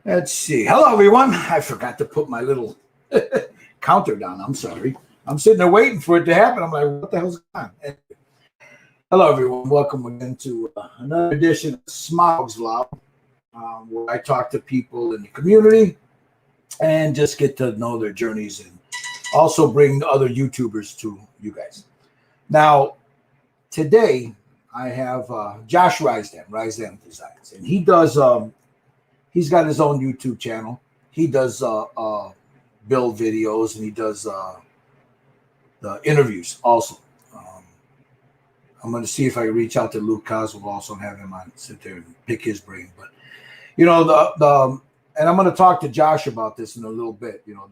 Let's see. Hello, everyone. I forgot to put my little counter down. I'm sorry. I'm sitting there waiting for it to happen. I'm like, what the hell's going on? Hello, everyone. Welcome again to another edition of Smaug's Vlog, where I talk to people in the community and just get to know their journeys and also bring other YouTubers to you guys. Now, today I have Josh Rysdam Designs, and he does. He's got his own YouTube channel. He does build videos, and he does the interviews also. I'm going to see if I can reach out to Luke Coswell also and have him on, sit there and pick his brain. But, you know, and I'm going to talk to Josh about this in a little bit. You know,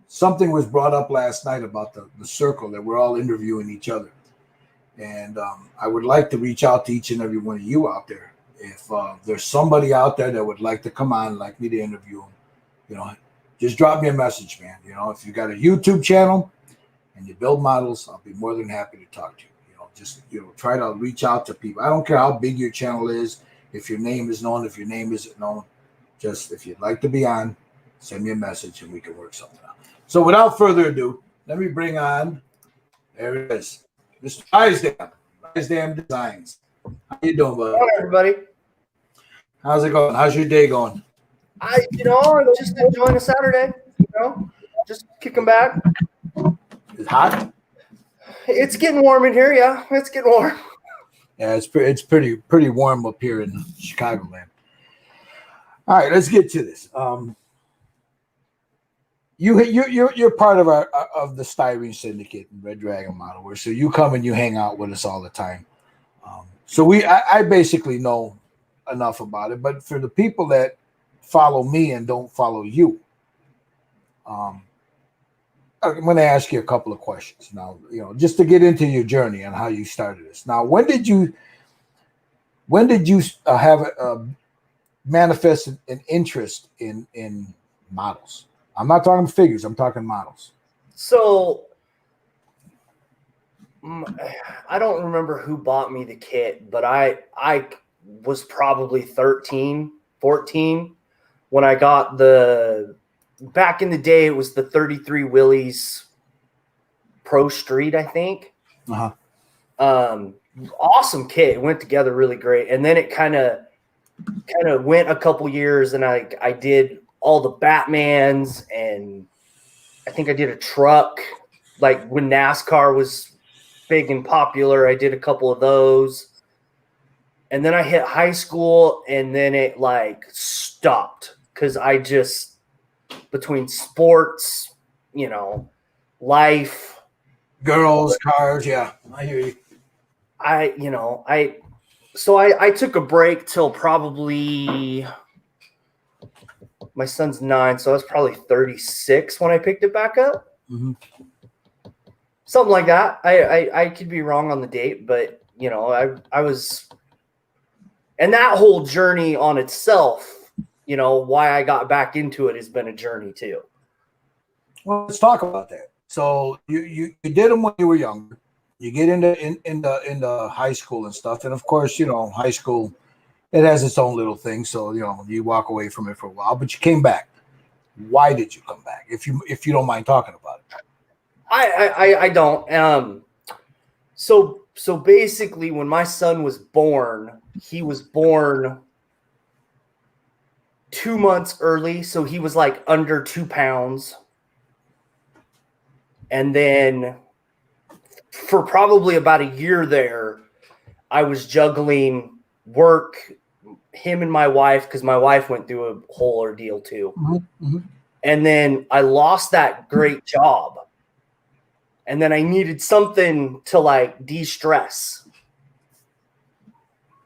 something was brought up last night about the circle that we're all interviewing each other. And I would like to reach out to each and every one of you out there. If there's somebody out there that would like to come on, like me to interview them, you know, just drop me a message, man. You know, if you got a YouTube channel and you build models, I'll be more than happy to talk to you. You know, just, you know, try to reach out to people. I don't care how big your channel is. If your name is known, if your name isn't known, just if you'd like to be on, send me a message and we can work something out. So without further ado, let me bring on, there it is, Mr. Rysdam Designs. How you doing, buddy? Hello, everybody. How's it going? How's your day going? I'm just enjoying a Saturday. Just kicking back. It's hot. It's getting warm in here. Yeah, it's getting warm. Yeah, it's pretty warm up here in Chicagoland. All right, let's get to this. You're part of the Styrene Syndicate and Red Dragon Model Works, so you come and you hang out with us all the time. So I basically know enough about it, but for the people that follow me and don't follow you, I'm going to ask you a couple of questions now, you know, just to get into your journey and how you started this. Now, when did you have manifest an interest in models? I'm not talking figures, I'm talking models. So I don't remember who bought me the kit, but I was probably 13, 14 when I got back in the day, it was the 33 Willys Pro Street, I think. Awesome kit. It went together really great. And then it kind of went a couple years, and I did all the Batmans, and I think I did a truck. Like when NASCAR was big and popular, I did a couple of those. And then I hit high school, and then it like stopped because I just, between sports, you know, life, girls, cars, yeah, I hear you. So I took a break till probably, my son's 9, so I was probably 36 when I picked it back up. Mm-hmm. Something like that. I could be wrong on the date, but you know, I was. And that whole journey on itself, you know, why I got back into it has been a journey too. Well, let's talk about that. So you did them when you were younger. You get into high school and stuff, and of course, you know, high school, it has its own little thing. So you know, you walk away from it for a while, but you came back. Why did you come back? If you don't mind talking about it. I don't. So basically, when my son was born, he was born 2 months early, so he was like under 2 pounds. And then for probably about a year there, I was juggling work, him and my wife, because my wife went through a whole ordeal too. Mm-hmm. And then I lost that great job. And then I needed something to like de-stress.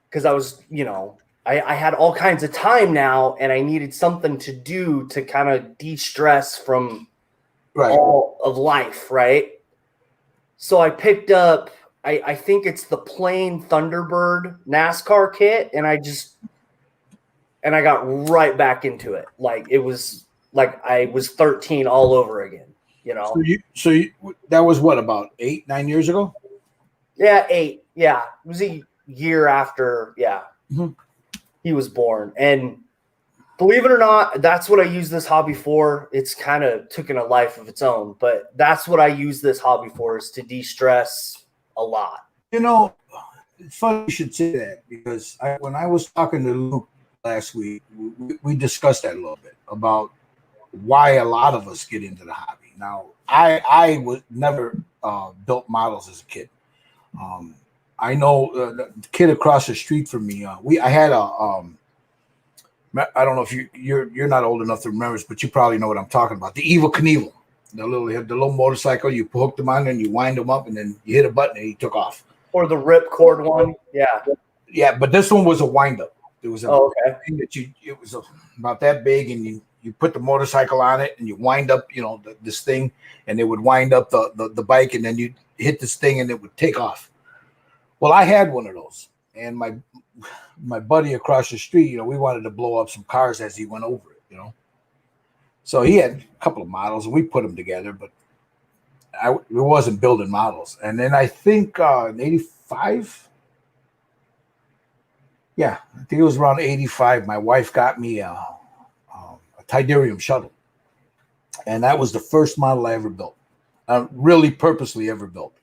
Because I was, you know, I had all kinds of time now, and I needed something to do to kind of de-stress from all of life, right? So I picked up, I think it's the plain Thunderbird NASCAR kit, and I got right back into it. Like it was like I was 13 all over again. You know, so that was what, about 8, 9 years ago? Yeah, 8. Yeah, it was a year after. Yeah, he was born, and Believe it or not, that's what I use this hobby for. It's kind of taken a life of its own, but that's what I use this hobby for, is to de-stress a lot. You know, it's funny you should say that, because when I was talking to Luke last week, we discussed that a little bit about why a lot of us get into the hobby. Now, I was never built models as a kid. I know the kid across the street from me. I had a I don't know if you're not old enough to remember this, but you probably know what I'm talking about. The Evil Knievel, the little motorcycle. You hooked them on and you wind them up, and then you hit a button and he took off. Or the ripcord one, yeah. Yeah, but this one was a wind up. It was a thing that it was about that big, and you put the motorcycle on it and you wind up, this thing, and it would wind up the bike, and then you hit this thing and it would take off. Well, I had one of those, and my buddy across the street, we wanted to blow up some cars as he went over it, So he had a couple of models, and we put them together, but it wasn't building models. And then I think in 85, yeah, I think it was around 85, my wife got me a Tidarium shuttle. And that was the first model I ever built, really purposely ever built.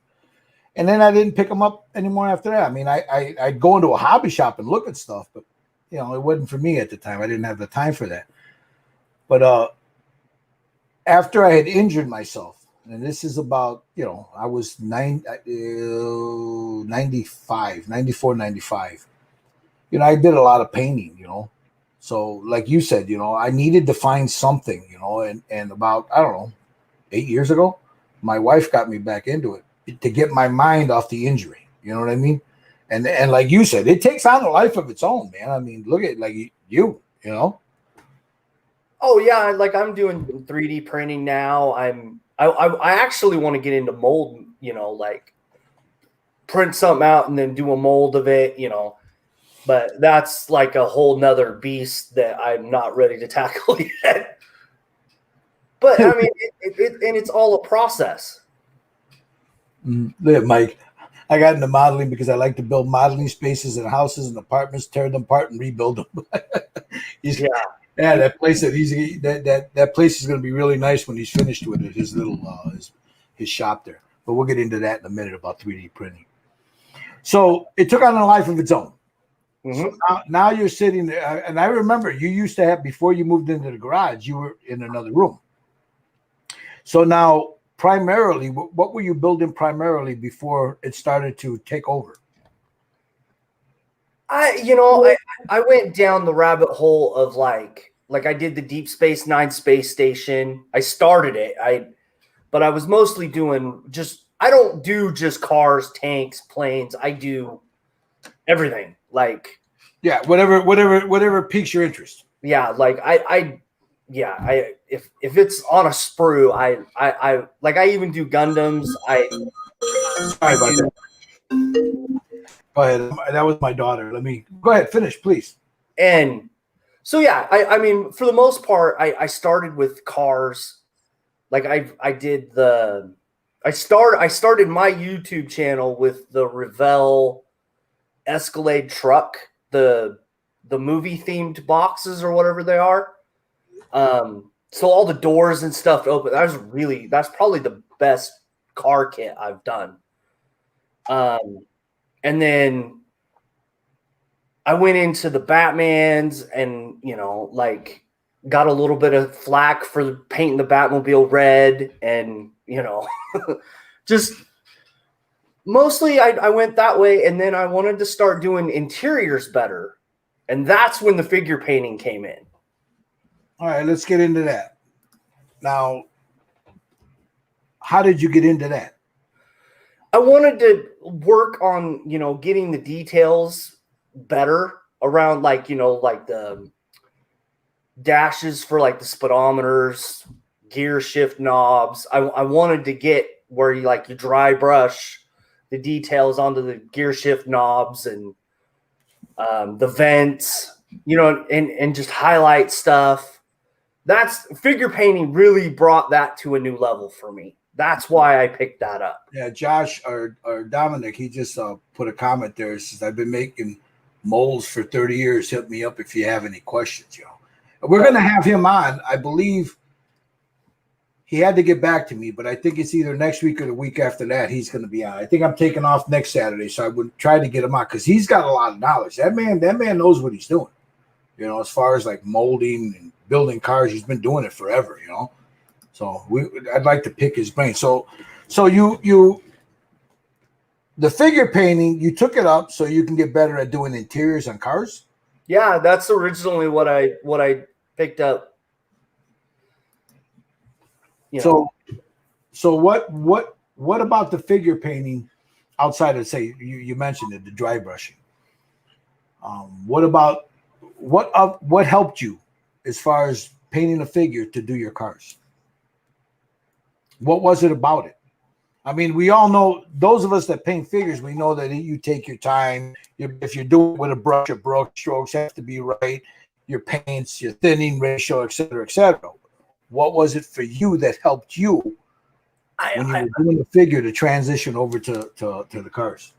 And then I didn't pick them up anymore after that. I mean, I'd go into a hobby shop and look at stuff, but, it wasn't for me at the time. I didn't have the time for that. But after I had injured myself, and this is about, I was 94, 95. I did a lot of painting, So like you said, I needed to find something, and about, I don't know, 8 years ago, my wife got me back into it to get my mind off the injury. You know what I mean? And like you said, it takes on a life of its own, man. I mean, look at like you. Oh yeah, like I'm doing 3D printing now. I actually want to get into mold, like print something out and then do a mold of it, but that's like a whole nother beast that I'm not ready to tackle yet. But I mean, it's all a process. Look, Mike, I got into modeling because I like to build modeling spaces in houses and apartments, tear them apart and rebuild them. Yeah, that place that place is going to be really nice when he's finished with it. His little his shop there. But we'll get into that in a minute about 3D printing. So it took on a life of its own. Mm-hmm. So now you're sitting there, and I remember you used to have, before you moved into the garage, you were in another room. So now, primarily, what were you building primarily before it started to take over? I went down the rabbit hole of like I did the Deep Space Nine space station. I started it. But I was mostly doing I don't do just cars, tanks, planes. I do everything. Like, yeah, whatever piques your interest. Yeah, like if it's on a sprue, I even do Gundams. Sorry about that. Go ahead. That was my daughter. Go ahead. Finish, please. And so, yeah, I mean, for the most part, I started with cars. Like I started my YouTube channel with the Revell Escalade truck, the movie themed boxes or whatever they are. So all the doors and stuff open. That's probably the best car kit I've done. And then I went into the Batmans and, got a little bit of flack for painting the Batmobile red. And, just mostly I went that way. And then I wanted to start doing interiors better. And that's when the figure painting came in. All right, let's get into that. Now, how did you get into that? I wanted to work on, getting the details better around like the dashes for like the speedometers, gear shift knobs. I wanted to get where you dry brush the details onto the gear shift knobs and the vents, and just highlight stuff. That's figure painting really brought that to a new level for me. That's why I picked that up. Yeah, Josh or Dominic, he just put a comment there. He says, I've been making molds for 30 years. Hit me up if you have any questions, We're going to have him on. I believe he had to get back to me, but I think it's either next week or the week after that he's going to be on. I think I'm taking off next Saturday, so I would try to get him on because he's got a lot of knowledge. That man knows what he's doing. You know, as far as like molding and building cars, he's been doing it forever. You know, so I'd like to pick his brain. So you the figure painting, you took it up so you can get better at doing interiors on cars. Yeah, that's originally what I picked up. You know. So what about the figure painting outside of, say, you mentioned it, the dry brushing? What about what helped you as far as painting a figure to do your cars? What was it about it? I mean, we all know, those of us that paint figures, we know that you take your time. If you're doing it with a brush, your brush strokes have to be right. Your paints, your thinning ratio, et cetera, et cetera. What was it for you that helped you when you were doing the figure to transition over to the cars?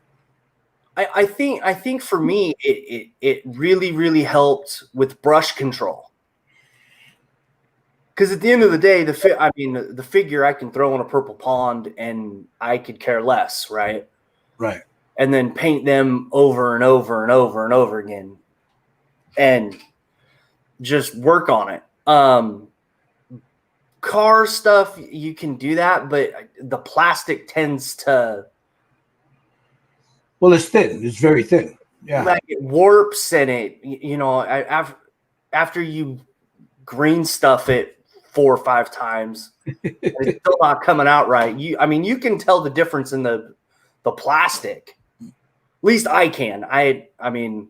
I think for me, it really, really helped with brush control. Because at the end of the day, the figure I can throw in a purple pond and I could care less, right? Right. And then paint them over and over and over and over again, and just work on it. Car stuff, you can do that, but the plastic tends to. Well, it's thin. It's very thin. Yeah. Like it warps and after you green stuff it 4 or 5 times, it's still not coming out right. You can tell the difference in the plastic. At least I can. I mean.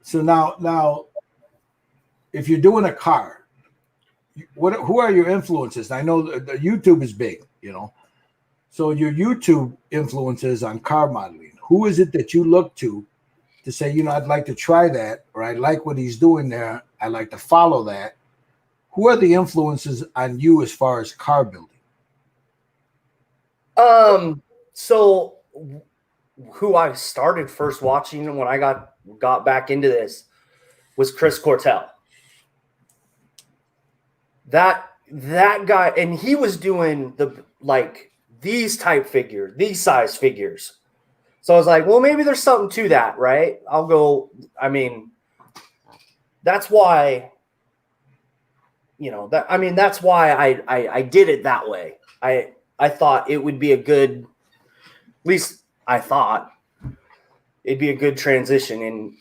So now, if you're doing a car, who are your influences? I know the YouTube is big, you know. So your YouTube influences on car modeling. Who is it that you look to say, you know, I'd like to try that, or I like what he's doing there, I like to follow that? Who are the influences on you as far as car building? So who I started first watching when I got back into this was Chris Cortell. That guy, and he was doing these type figures, these size figures. So I was like, well, maybe there's something to that, right? I'll go. I mean, that's why. That's why I did it that way. I thought it would be a good, at least I thought it'd be a good transition, and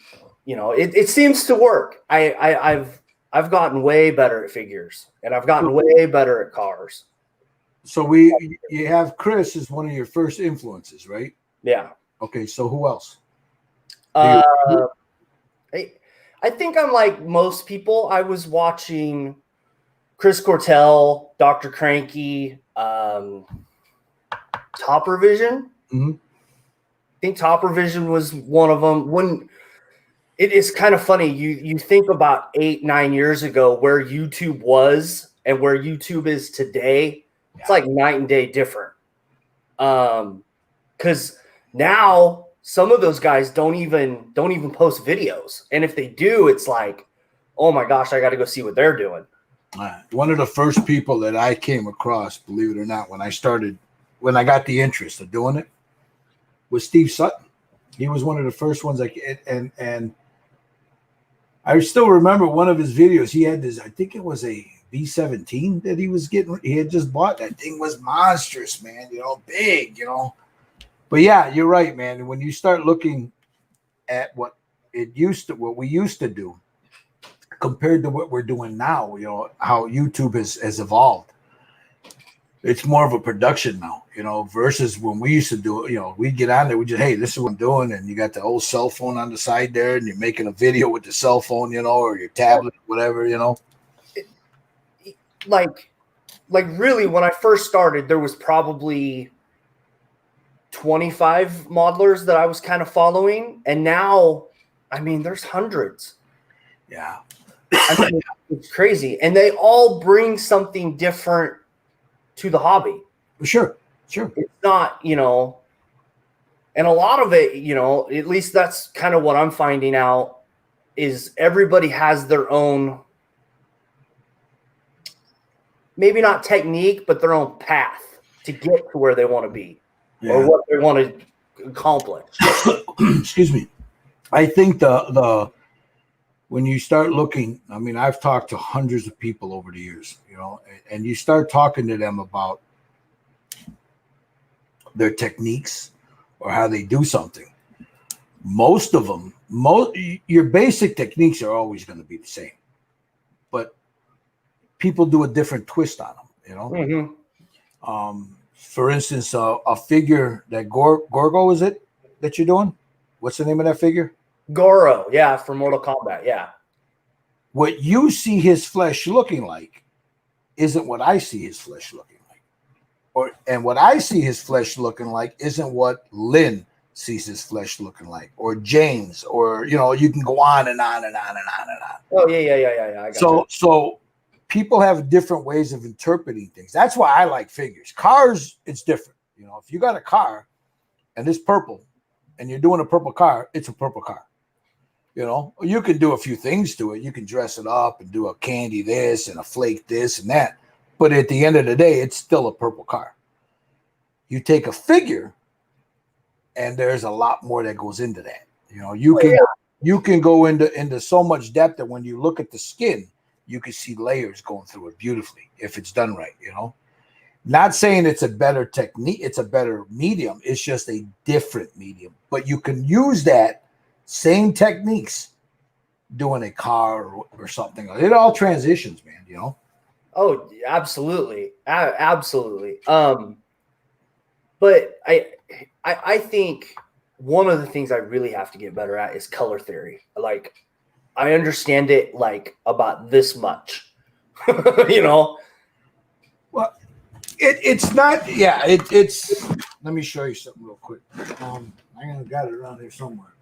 it seems to work. I've gotten way better at figures, and I've gotten way better at cars. So you have Chris as one of your first influences, right? Yeah. Okay. So who else? I think I'm like most people. I was watching Chris Cortell, Dr. Cranky, Top Revision. Mm-hmm. I think Top Revision was one of them. When it is kind of funny, you think about 8-9 years ago where YouTube was and where YouTube is today. Yeah. It's like night and day different. Because now some of those guys don't even post videos, and if they do, it's like, oh my gosh, I got to go see what they're doing. One of the first people that I came across, believe it or not, when I got the interest of doing it, was Steve Sutton. He was one of the first ones and I still remember one of his videos. He had this, I think it was a B17 that he had just bought. That thing was monstrous, man, big, But yeah, you're right, man. When you start looking at what we used to do, compared to what we're doing now, how YouTube has evolved. It's more of a production now, versus when we used to do it, we'd get on there, we just, hey, this is what I'm doing. And you got the old cell phone on the side there and you're making a video with the cell phone, or your tablet, whatever, Like really, when I first started, there was probably 25 modelers that I was kind of following. And now, there's hundreds. Yeah. It's crazy. And they all bring something different to the hobby. Sure. It's not, and a lot of it, at least that's kind of what I'm finding out, is everybody has their own maybe not technique, but their own path to get to where they want to be or what they want to accomplish. Excuse me. I think the when you start looking, I mean, I've talked to hundreds of people over the years, you know, and you start talking to them about their techniques or how they do something. Most of them, your basic techniques are always going to be the same, but people do a different twist on them, you know. For instance, a figure that Gorgo, is it that you're doing? What's the name of that figure? Goro, yeah, for Mortal Kombat, yeah. What you see his flesh looking like isn't what I see his flesh looking like. And what I see his flesh looking like isn't what Lynn sees his flesh looking like, or James, or, you know, you can go on and on and on and on and on. Oh, yeah. I got So people have different ways of interpreting things. That's why I like figures. Cars, it's different. You know, if you got a car and it's purple and you're doing a purple car, it's a purple car. You know, you can do a few things to it. You can dress it up and do a candy this and a flake this and that. But at the end of the day, it's still a purple car. You take a figure, and there's a lot more that goes into that. You know, you can go into so much depth that when you look at the skin, you can see layers going through it beautifully if it's done right. You know, not saying it's a better technique, it's a better medium. It's just a different medium. But you can use that same techniques doing a car or something. It all transitions, man, you know? Oh, absolutely. Absolutely. But I think one of the things I really have to get better at is color theory. Like, I understand it like about this much, you know? Well, it's not, it's, let me show you something real quick. I got it around here somewhere.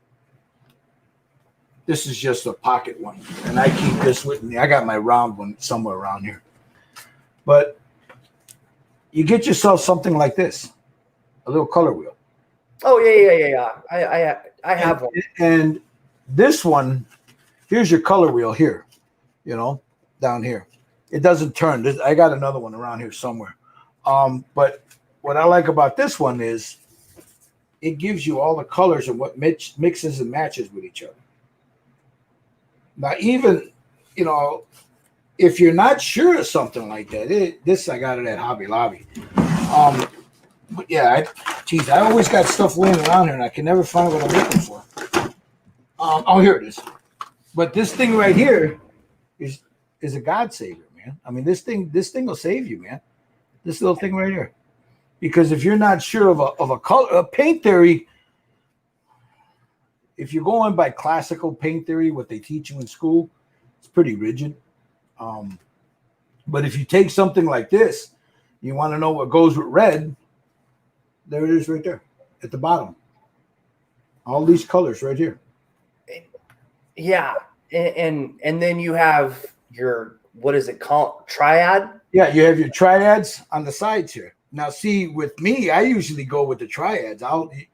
This is just a pocket one, and I keep this with me. I got my round one somewhere around here. But you get yourself something like this, a little color wheel. Oh, yeah. I have one. And this one, here's your color wheel here, you know, down here. It doesn't turn. I got another one around here somewhere. But what I like about this one is it gives you all the colors and what mixes and matches with each other. Now, even, you know, if you're not sure of something like that, this I got it at Hobby Lobby. But yeah, I always got stuff laying around here, and I can never find what I'm looking for. Oh, here it is. But this thing right here is a God savior, man. I mean, this thing will save you, man. This little thing right here, because if you're not sure of a color, a paint theory. If you're going by classical paint theory, what they teach you in school, it's pretty rigid. But if you take something like this, you want to know what goes with red, there it is right there at the bottom. All these colors right here. Yeah. And then you have your, what is it called? Triad? Yeah, you have your triads on the sides here. Now, see, with me, I usually go with the triads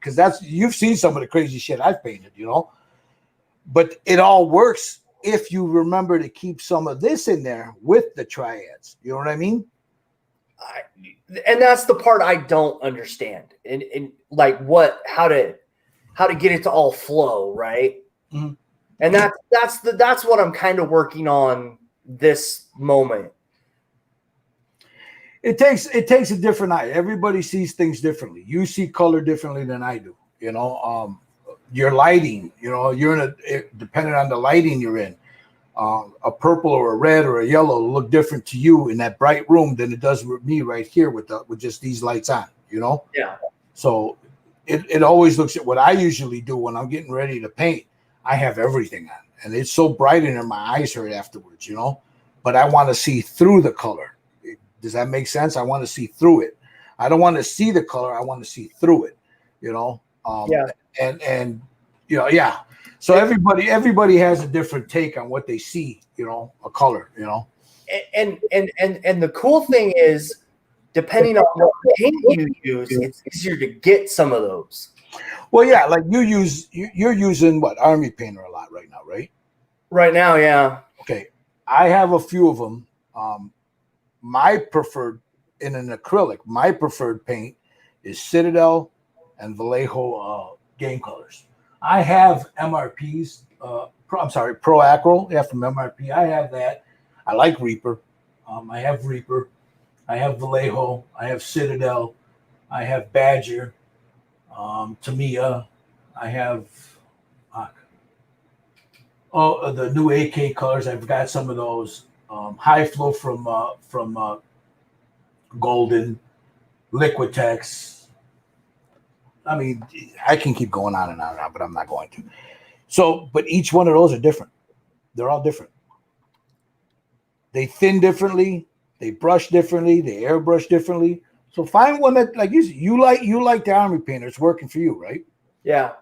because you've seen some of the crazy shit I've painted, you know. But it all works if you remember to keep some of this in there with the triads. You know what I mean? And that's the part I don't understand. And like how to get it to all flow, right? Mm-hmm. And that's what I'm kind of working on this moment. It takes a different eye. Everybody sees things differently. You see color differently than I do. You know, your lighting. You know, depending on the lighting you're in. A purple or a red or a yellow will look different to you in that bright room than it does with me right here with just these lights on. You know. Yeah. So it always looks at what I usually do when I'm getting ready to paint. I have everything on, and it's so bright in there, my eyes hurt afterwards. You know, but I want to see through the color. Does that make sense? I want to see through it. I don't want to see the color. I want to see through it, you know? Yeah. And, you know, yeah. So everybody has a different take on what they see, you know, a color, you know? And the cool thing is, depending on what paint you use, it's easier to get some of those. Well, yeah, like you're using what? Army painter a lot right now, right? Right now, yeah. Okay. I have a few of them. my preferred in an acrylic, my preferred paint is Citadel and Vallejo game colors. I have MRPs. Pro Acryl. Yeah, from MRP. I have that. I like Reaper. I have Reaper. I have Vallejo. I have Citadel. I have Badger. Tamiya. I have the new AK colors. I've got some of those. High Flow from Golden, Liquitex. I mean, I can keep going on and on and on, but I'm not going to. So, but each one of those are different. They're all different. They thin differently. They brush differently. They airbrush differently. So find one that, like you like the Army painter. It's working for you, right? Yeah.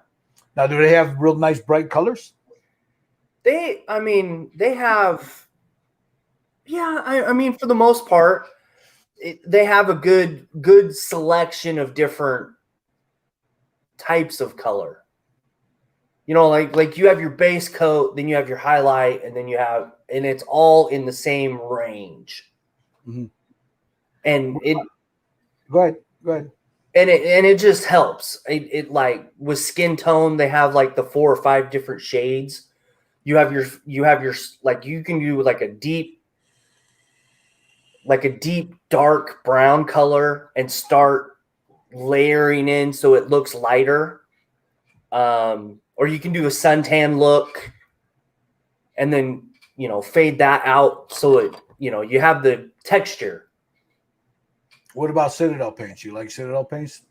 Now, do they have real nice bright colors? They have. Yeah, I mean, for the most part, they have a good selection of different types of color. You know, like you have your base coat, then you have your highlight, and and it's all in the same range. Mm-hmm. And it go ahead. And it just helps. It like with skin tone, they have like the 4 or 5 different shades. You have your like you can do like a deep dark brown color and start layering in so it looks lighter. Or you can do a suntan look and then, fade that out so it, you have the texture. What about Citadel paints? You like Citadel paints?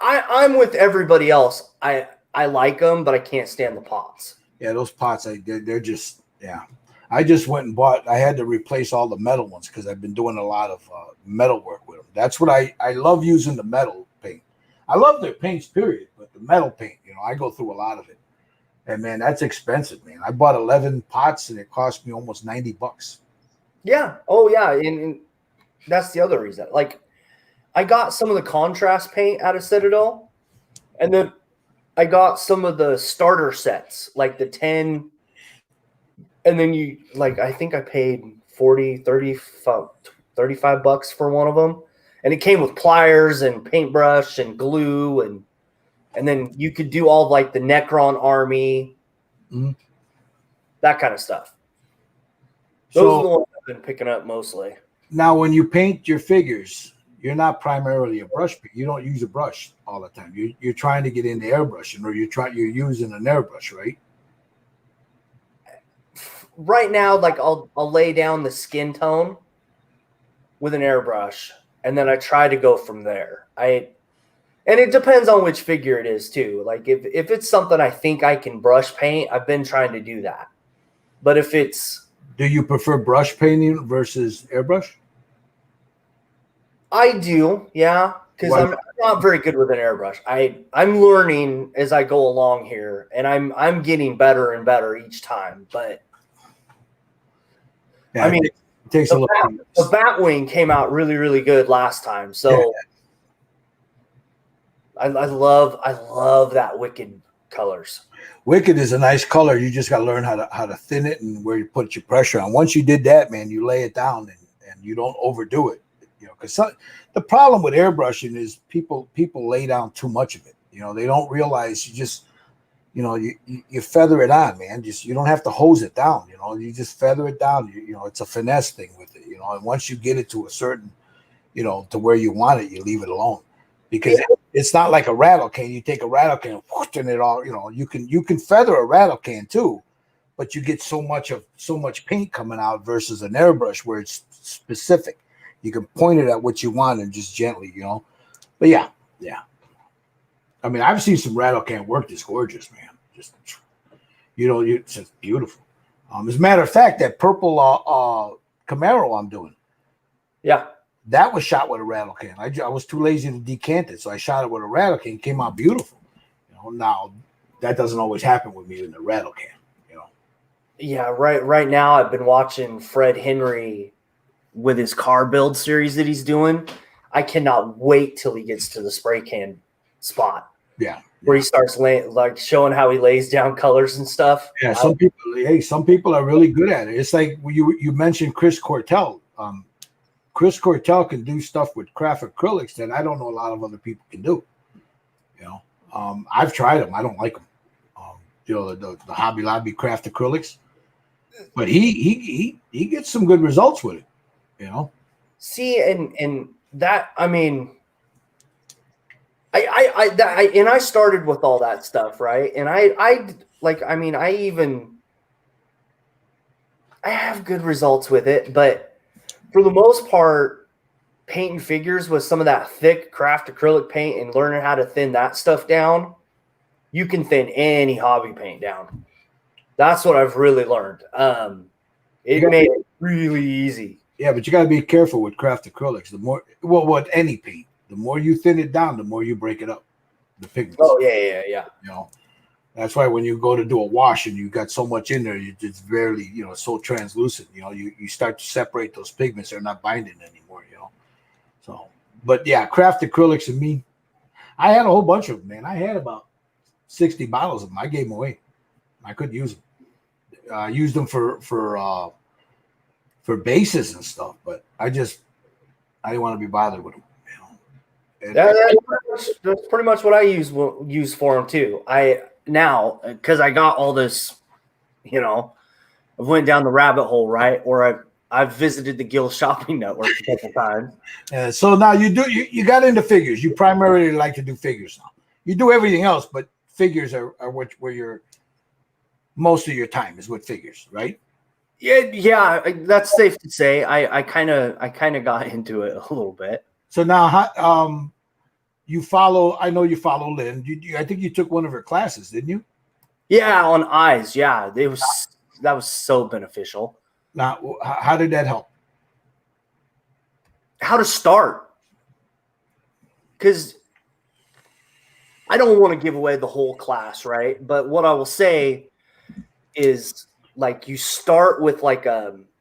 I'm with everybody else. I like them, but I can't stand the pots. Yeah, those pots, they're just, yeah. I just went and bought, I had to replace all the metal ones because I've been doing a lot of metal work with them. That's what I love using the metal paint. I love their paints, period, but the metal paint, I go through a lot of it. And, man, that's expensive, man. I bought 11 pots, and it cost me almost $90. Yeah. Oh, yeah. And that's the other reason. Like, I got some of the contrast paint out of Citadel, and then I got some of the starter sets, like the 10, and then I think I paid $35 for one of them. And it came with pliers and paintbrush and glue, and then you could do all like the Necron army, that kind of stuff. Those are the ones I've been picking up mostly. Now, when you paint your figures, you're not primarily a brush paint. You don't use a brush all the time. You're trying to get into airbrushing, or you're using an airbrush, right? Right now, like I'll lay down the skin tone with an airbrush, and then I try to go from there. And it depends on which figure it is too. Like if it's something I think I can brush paint, I've been trying to do that. But if it's, do you prefer brush painting versus airbrush? I do, yeah, because I'm not very good with an airbrush. I'm learning as I go along here, and I'm getting better and better each time. But yeah, I mean, it takes a little. The Batwing came out really, really good last time, so. Yeah. I love that Wicked colors. Wicked is a nice color. You just got to learn how to thin it and where you put your pressure on. Once you did that, man, you lay it down and you don't overdo it. Because the problem with airbrushing is people lay down too much of it. They don't realize you just, you feather it on, man. You don't have to hose it down. You just feather it down. It's a finesse thing with it. And once you get it to a certain, to where you want it, you leave it alone. Because it's not like a rattle can. You take a rattle can and it all, you can feather a rattle can too, but you get so much paint coming out versus an airbrush where it's specific. You can point it at what you want and just gently, But yeah. I mean, I've seen some rattle can work that's gorgeous, man. Just, it's just beautiful. As a matter of fact, that purple Camaro I'm doing. Yeah. That was shot with a rattle can. I was too lazy to decant it, so I shot it with a rattle can. It came out beautiful. Now that doesn't always happen with me in the rattle can. Yeah, right now I've been watching Fred Henry with his car build series that he's doing. I cannot wait till he gets to the spray can spot. Yeah. where he starts like showing how he lays down colors and stuff. Yeah, some people are really good at it. It's like you mentioned Chris Cortell. Chris Cortell can do stuff with craft acrylics that I don't know a lot of other people can do. You know, I've tried them. I don't like them. The Hobby Lobby craft acrylics, but he gets some good results with it. You know. See, and that, I mean, I started with all that stuff, right? And I have good results with it, but for the most part, painting figures with some of that thick craft acrylic paint and learning how to thin that stuff down, you can thin any hobby paint down. That's what I've really learned. It made it really easy. Yeah, but you got to be careful with craft acrylics. The more, with any paint, the more you thin it down, the more you break it up. The pigments. Oh yeah. You know, that's why when you go to do a wash and you got so much in there, it's barely, so translucent. You know, you start to separate those pigments; they're not binding anymore. You know, so. But yeah, craft acrylics and me, I had a whole bunch of them, man. I had about 60 bottles of them. I gave them away. I couldn't use them. I used them for bases and stuff, but I didn't want to be bothered with them. That's pretty much what I use for them too. Because I got all this, I went down the rabbit hole, right? Or I've visited the Gill Shopping Network a couple times. So now you got into figures. You primarily like to do figures now. You do everything else, but figures are where most of your time is with figures, right? Yeah, that's safe to say. I kind of got into it a little bit. So now, you follow. I know you follow Lynn. I think you took one of her classes, didn't you? Yeah, on eyes. Yeah, that was so beneficial. Now, how did that help? How to start? Because I don't want to give away the whole class, right? But what I will say is, like, you start with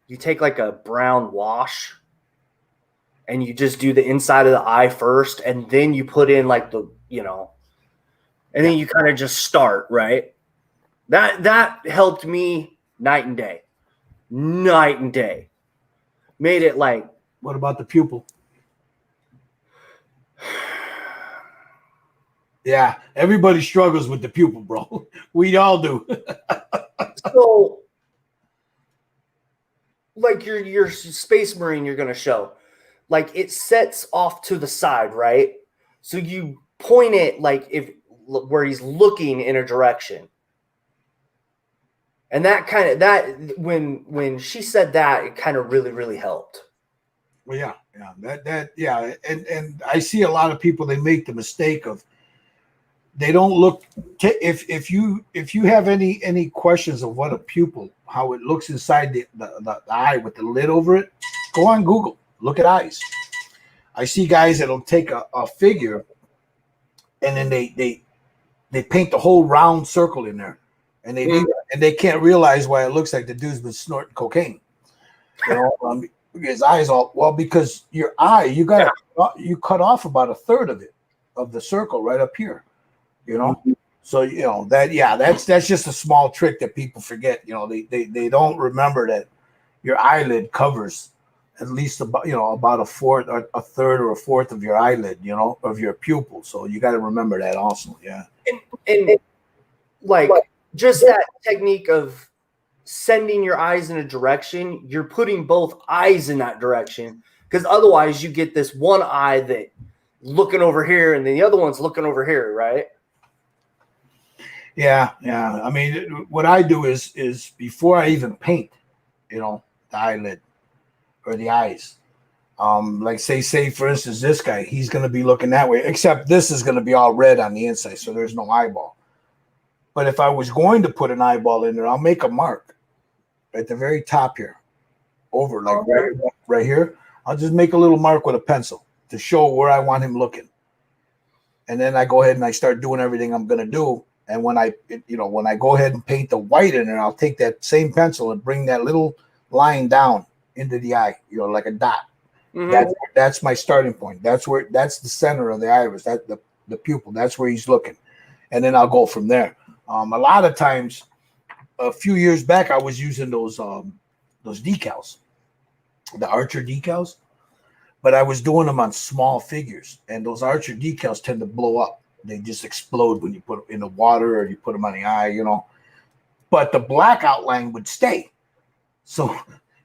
you take like a brown wash and you just do the inside of the eye first, and then you put in like and then you kind of just start, right? That helped me night and day. Made it like. What about the pupil? Yeah, everybody struggles with the pupil, bro. We all do. So, like your Space Marine you're going to show, like it sets off to the side, right? So you point it like where he's looking in a direction. And when she said that, it kind of really, really helped. Well, yeah. And I see a lot of people, they make the mistake of, they don't look. If you have any questions of what a pupil, how it looks inside the eye with the lid over it, go on Google, look at eyes. I see guys that'll take a figure, and then they paint the whole round circle in there, and they can't realize why it looks like the dude's been snorting cocaine. His eyes because your eye, you cut off about a third of it, of the circle right up here. So that's just a small trick that people forget. They don't remember that your eyelid covers at least about a fourth or a third or a fourth of your eyelid, of your pupil. So you got to remember that also. Yeah. And like just that technique of sending your eyes in a direction, you're putting both eyes in that direction, because otherwise you get this one eye that looking over here and then the other one's looking over here, right? Yeah. I mean, what I do is before I even paint, the eyelid or the eyes, like say for instance, this guy, he's going to be looking that way, except this is going to be all red on the inside, so there's no eyeball. But if I was going to put an eyeball in there, I'll make a mark at the very top here, over right here. I'll just make a little mark with a pencil to show where I want him looking, and then I go ahead and I start doing everything I'm going to do. And when I go ahead and paint the white in there, I'll take that same pencil and bring that little line down into the eye, like a dot. Mm-hmm. That's my starting point. That's the center of the iris. That the pupil. That's where he's looking. and then I'll go from there. A lot of times, a few years back, I was using those decals, the Archer decals, but I was doing them on small figures, and those Archer decals tend to blow up. They just explode when you put them in the water or you put them on the eye, But the black outline would stay. So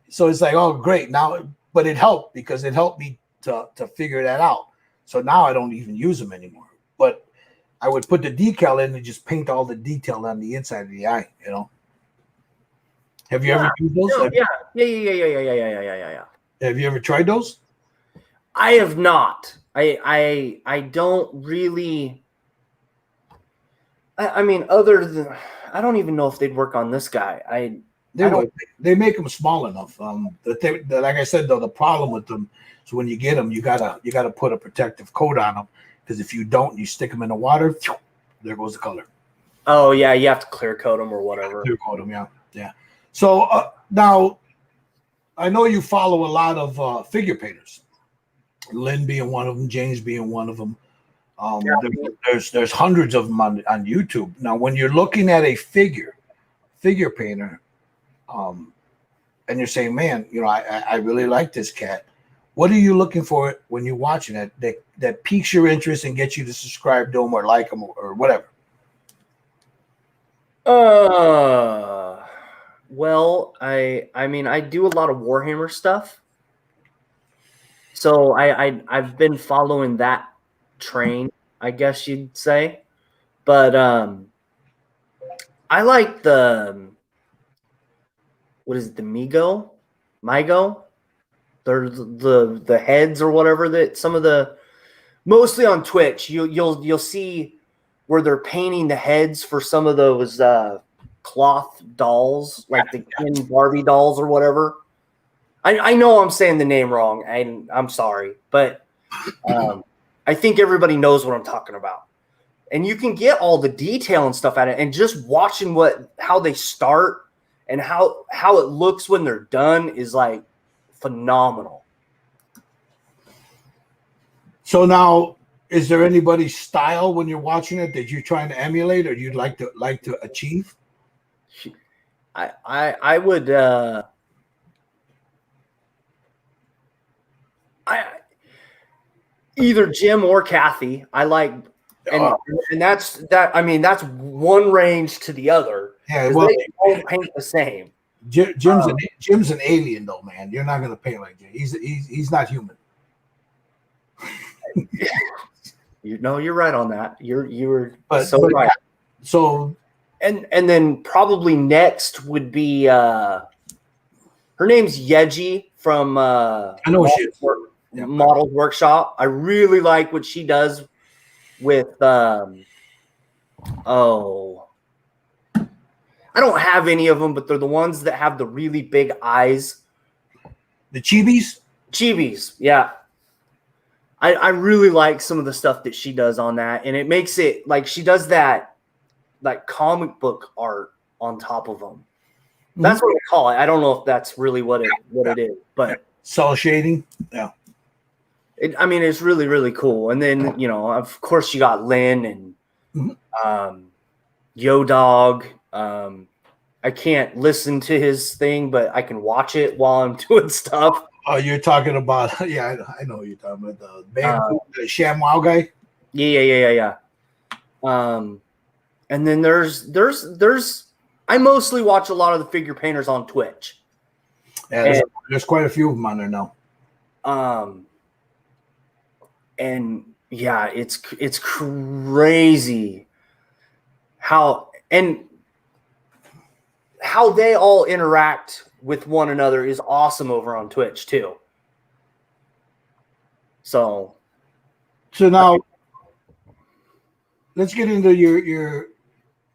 it's like, oh, great. Now, but it helped because it helped me to figure that out. So now I don't even use them anymore. But I would put the decal in and just paint all the detail on the inside of the eye, Have you ever used those? No, yeah. Have you ever tried those? I have not. I don't really. I mean, other than I don't even know if they'd work on this guy. They make them small enough. Like I said, though, the problem with them is when you get them, you gotta put a protective coat on them, because if you don't, you stick them in the water, there goes the color. Oh yeah, you have to clear coat them or whatever. Clear coat them, yeah. So now, I know you follow a lot of figure painters. Lynn being one of them, James being one of them. There's hundreds of them on YouTube. Now, when you're looking at a figure painter, and you're saying, man, I really like this cat. What are you looking for when you're watching it that piques your interest and gets you to subscribe to them or like them or whatever? Well, I mean, I do a lot of Warhammer stuff. So I've been following that train, I guess you'd say. But I like what is it, the Migo? They're the heads or whatever that some of the mostly on Twitch, you'll see where they're painting the heads for some of those cloth dolls, like the Ken Barbie dolls or whatever. I know I'm saying the name wrong, and I'm sorry, but I think everybody knows what I'm talking about. And you can get all the detail and stuff at it, and just watching how they start and how it looks when they're done is like phenomenal. So now, is there anybody's style when you're watching it that you're trying to emulate or you'd like to achieve? I would either Jim or Kathy. I like, and that's that. I mean, that's one range to the other. Yeah, well, they all paint the same. Jim's an alien, though, man. You're not gonna paint like Jim. He's not human. You're right on that. You're right. Yeah. So, and then probably next would be her name's Yeji from I know she is. Models Workshop. I really like what she does with I don't have any of them, but they're the ones that have the really big eyes. The chibis? Chibis, yeah. I really like some of the stuff that she does on that, and it makes it like she does that like comic book art on top of them. That's what I call it. I don't know if that's really what it is, but cell shading, yeah. I mean, it's really, really cool. And then, of course, you got Lynn and Yo Dog. I can't listen to his thing, but I can watch it while I'm doing stuff. Oh, you're talking about, yeah, I know what you're talking about, the band, the ShamWow guy. Yeah. And then there's I mostly watch a lot of the figure painters on Twitch. Yeah, there's quite a few of them on there now. And yeah, it's crazy how they all interact with one another is awesome over on Twitch too. So now let's get into your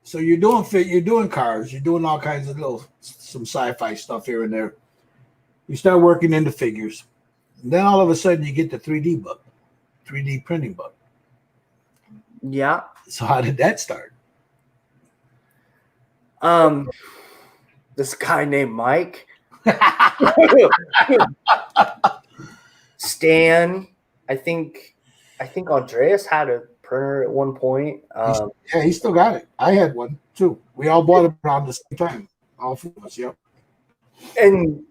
so you're doing cars, you're doing all kinds of some sci-fi stuff here and there. You start working into figures, and then all of a sudden you get the 3D printing bug. Yeah. So how did that start? This guy named Mike. Stan. I think Andreas had printer at one point. Yeah, he still got it. I had one too. We all bought it around the same time. All four of us, yep. And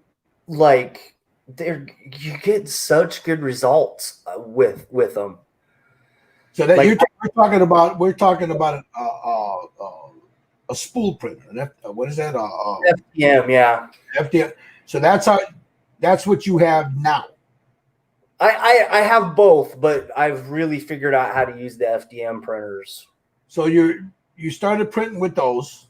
like, you get such good results with them. So that Like, we're talking about a spool printer. What is that? FDM, yeah. FDM. So that's what you have now. I have both, but I've really figured out how to use the FDM printers. So you started printing with those,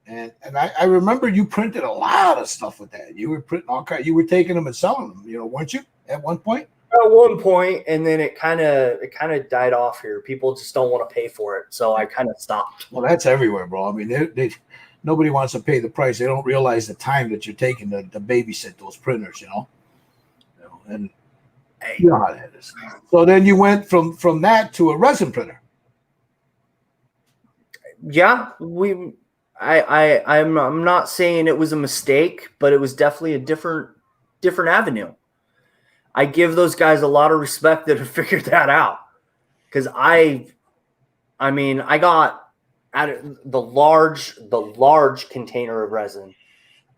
and I remember you printed a lot of stuff with that. You were printing all kinds. You were taking them and selling them, weren't you? At one point. At one point, and then it kind of died off here. People just don't want to pay for it, so I kind of stopped. Well, that's everywhere, bro. I mean, nobody wants to pay the price. They don't realize the time that you're taking to babysit those printers, and you know how that is. So then you went from that to a resin printer. Yeah, I'm not saying it was a mistake, but it was definitely a different avenue. I give those guys a lot of respect that have figured that out, because I got out of the large container of resin.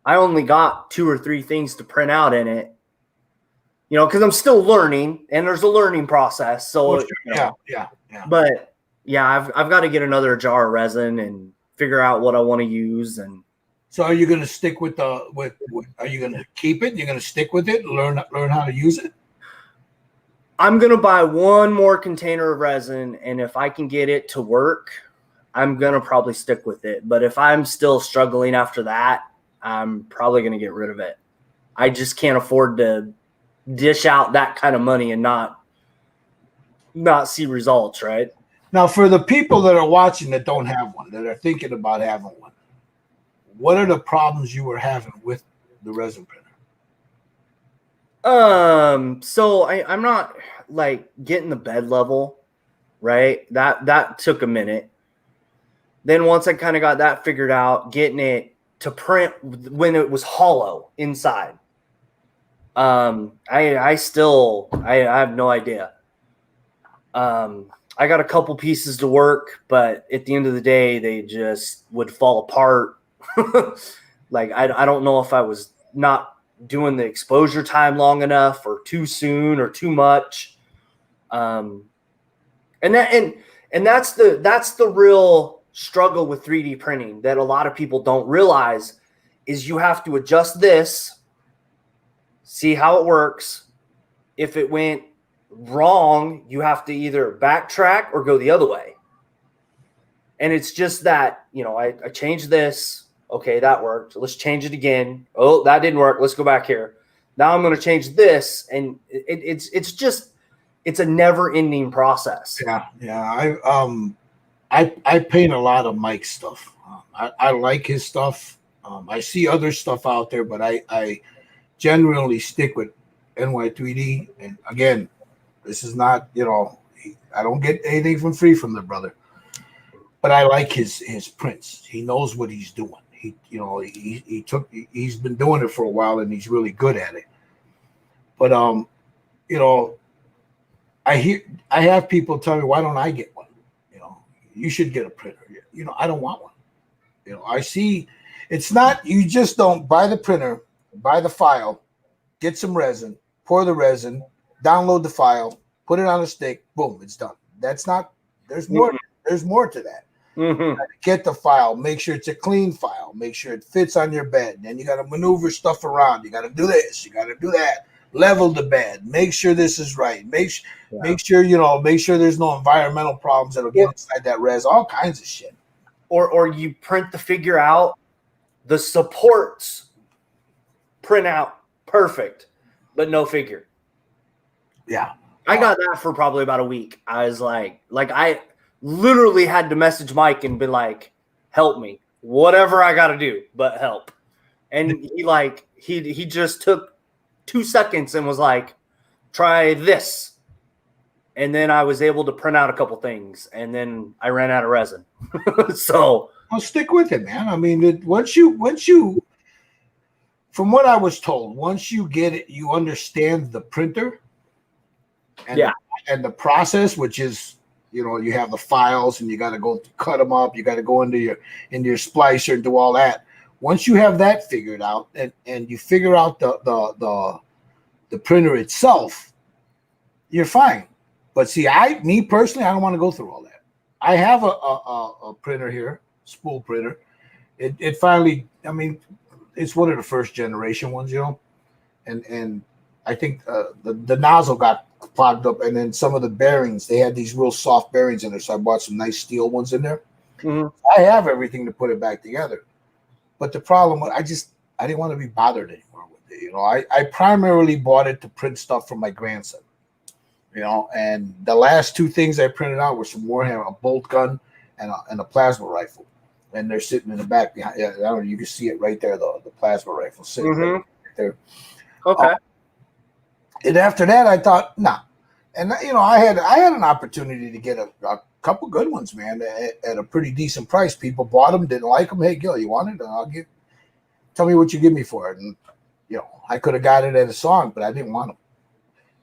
I only got 2 or 3 things to print out in it, because I'm still learning, and there's a learning process. So yeah. But yeah, I've got to get another jar of resin and figure out what I want to use. And so, are you going to stick with are you going to keep it? You're going to stick with it, learn how to use it. I'm going to buy one more container of resin, and if I can get it to work, I'm going to probably stick with it. But if I'm still struggling after that, I'm probably going to get rid of it. I just can't afford to dish out that kind of money and not see results, right? Now, for the people that are watching that don't have one, that are thinking about having one, what are the problems you were having with the resin printer? So I'm not like getting the bed level, right? That took a minute. Then once I kind of got that figured out, getting it to print when it was hollow inside. I have no idea. I got a couple pieces to work, but at the end of the day, they just would fall apart. Like, I don't know if I was not doing the exposure time long enough, or too soon, or too much. And that's the real struggle with 3D printing that a lot of people don't realize, is you have to adjust this, see how it works. If it went wrong, you have to either backtrack or go the other way. And it's just that, I changed this. Okay, that worked. Let's change it again. Oh, that didn't work. Let's go back here. Now I'm going to change this. And it's a never ending process. Yeah. I paint a lot of Mike's stuff. I like his stuff. I see other stuff out there, but I generally stick with NY3D. And again, this is not, I don't get anything from free from the brother, but I like his prints. He knows what he's doing. He's been doing it for a while, and he's really good at it. But I have people tell me, why don't I get one? You should get a printer. I don't want one. I see it's not, you just don't buy the printer, buy the file, get some resin, pour the resin, download the file, put it on a stick, boom, it's done. That's not, there's more to that. Mm-hmm. Get the file, make sure it's a clean file, make sure it fits on your bed. Then you got to maneuver stuff around. You got to do this, you got to do that. Level the bed, make sure this is right. Make sure there's no environmental problems that'll get inside that res, all kinds of shit. Or you print the figure out, the supports print out perfect, but no figure. Yeah. I got that for probably about a week. I was like I literally had to message Mike and be like, help me, whatever I got to do, but help. And he just took 2 seconds and was like, try this. And then I was able to print out a couple things, and then I ran out of resin. So I'll stick with it, man. I mean, once you, from what I was told, once you get it, you understand the printer and the process, which is You know, you have the files, and you got to go cut them up. You got to go into your splicer and do all that. Once you have that figured out, and you figure out the printer itself, you're fine. But see, me personally, I don't want to go through all that. I have a printer here, spool printer. It finally, I mean, it's one of the first generation ones, you know, and I think the nozzle got clogged up, and then some of the bearings, they had these real soft bearings in there, so I bought some nice steel ones in there. Mhm. I have everything to put it back together, but the problem, I didn't want to be bothered anymore with it. You know, I primarily bought it to print stuff for my grandson. You know, and the last two things I printed out were some Warhammer, a bolt gun, and a plasma rifle, and they're sitting in the back behind. Yeah, I don't know, you can see it right there, the plasma rifle sitting right there. Okay. And after that, I thought, nah. And you know, I had an opportunity to get a couple good ones, man, at a pretty decent price. People bought them, didn't like them. Hey, Gil, you want it? Tell me what you give me for it. And you know, I could have got it at a song, but I didn't want them.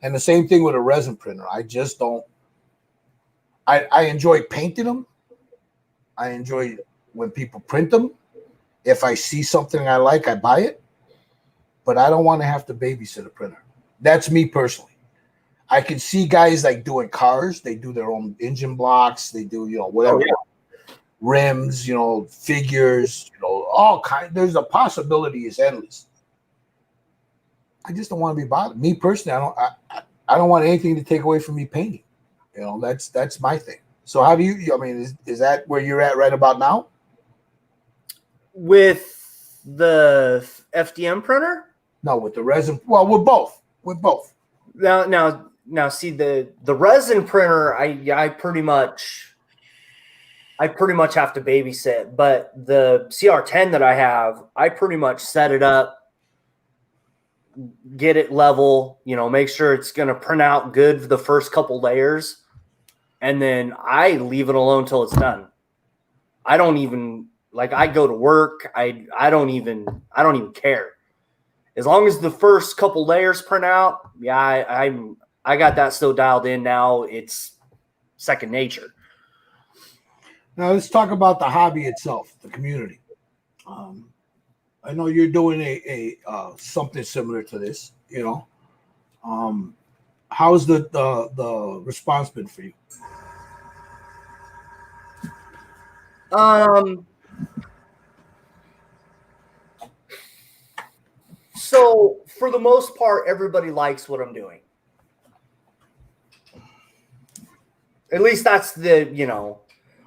And the same thing with a resin printer. I just don't. I enjoy painting them. I enjoy when people print them. If I see something I like, I buy it. But I don't want to have to babysit a printer. That's me personally. I can see guys like doing cars. They do their own engine blocks. They do, you know, whatever. Oh, yeah. Rims, you know, figures, you know, all kinds. There's a possibility is endless. I just don't want to be bothered. Me personally, I don't want anything to take away from me painting. You know, that's my thing. So how do you? I mean, is that where you're at right about now? With the FDM printer? No, with the resin. Well, with both. With both. Now, see the resin printer. I pretty much have to babysit, but the CR10 that I have, I pretty much set it up, get it level, you know, make sure it's going to print out good for the first couple layers, and then I leave it alone till it's done. I don't even I go to work. I don't even care. As long as the first couple layers print out, yeah, I got that still dialed in now. It's second nature. Now let's talk about the hobby itself, the community. I know you're doing a something similar to this. You know, how's the response been for you? So for the most part, everybody likes what I'm doing. At least that's the, you know,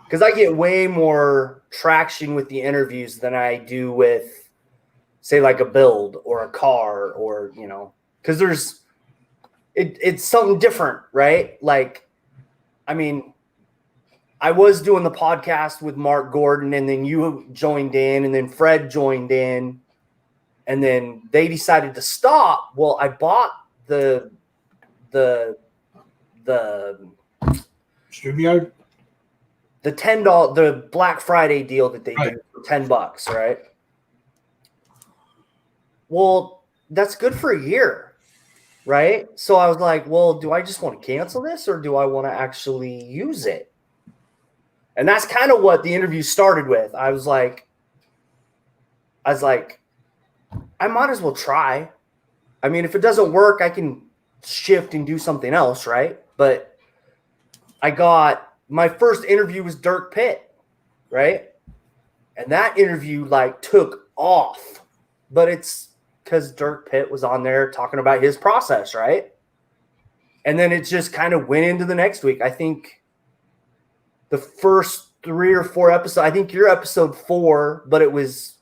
because I get way more traction with the interviews than I do with, say, like a build or a car, or, you know, because it's something different, right? Like, I mean, I was doing the podcast with Mark Gordon, and then you joined in, and then Fred joined in, and then they decided to stop. Well, I bought the StreamYard? the $10, the Black Friday deal that they Right. did for $10, right? Well, that's good for a year, right? So I was like, well, do I just want to cancel this, or do I want to actually use it? And that's kind of what the interview started with. I was like, I might as well try. I mean, if it doesn't work, I can shift and do something else, right? But I got my first interview was Dirk Pitt, right? And that interview took off, but it's because Dirk Pitt was on there talking about his process, right? And then it just kind of went into the next week. I think the first 3 or 4 episodes, I think you're episode 4, but it was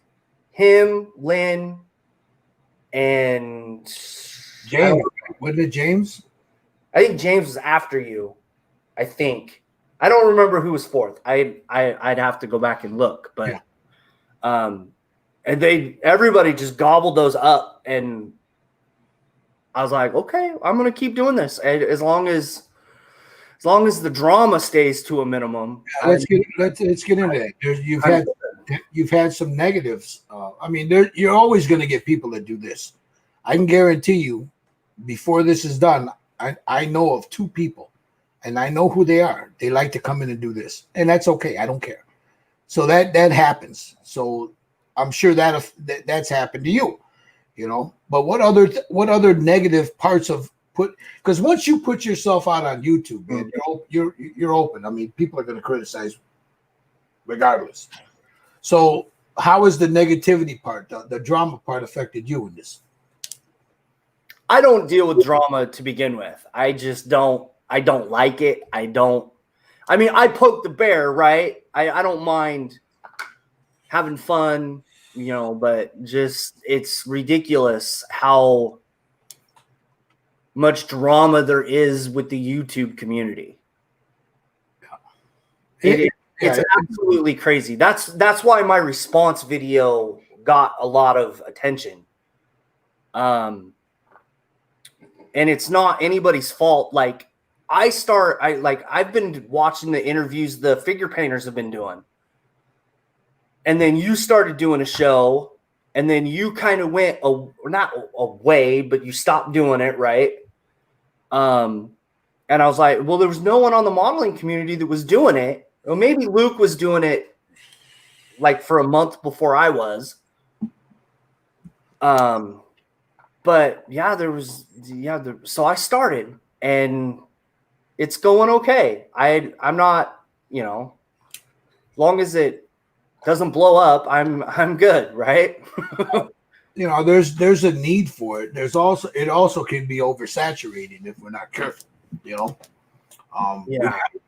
him, Lynn, and James. Wasn't it James? I think James was after you. I think. I don't remember who was 4th. I'd have to go back and look, but yeah. And everybody just gobbled those up, and I was like, okay, I'm gonna keep doing this as long as the drama stays to a minimum. Let's get into that. You've had some negatives. I mean, you're always going to get people that do this. I can guarantee you, before this is done, I know of 2 people. and I know who they are. They like to come in and do this, and that's okay. I don't care. So that happens. So I'm sure that's happened to you, you know. But what other negative parts of because once you put yourself out on YouTube, man, you're open. I mean, people are going to criticize regardless. So how has the negativity part, the drama part, affected you in this? I don't deal with drama to begin with. I just don't. I don't like it. I mean, I poke the bear, right? I don't mind having fun, you know, but just it's ridiculous how much drama there is with the YouTube community. It's absolutely crazy. That's why my response video got a lot of attention. And it's not anybody's fault. Like I've been watching the interviews the figure painters have been doing. And then you started doing a show, and then you kind of went not away, but you stopped doing it, right? And I was like, well, there was no one on the modeling community that was doing it. Well, maybe Luke was doing it like for a month before I was. But yeah, so I started, and it's going okay. I'm not, you know, as long as it doesn't blow up, I'm good, right? You know, there's a need for it. It also can be oversaturated if we're not careful, you know.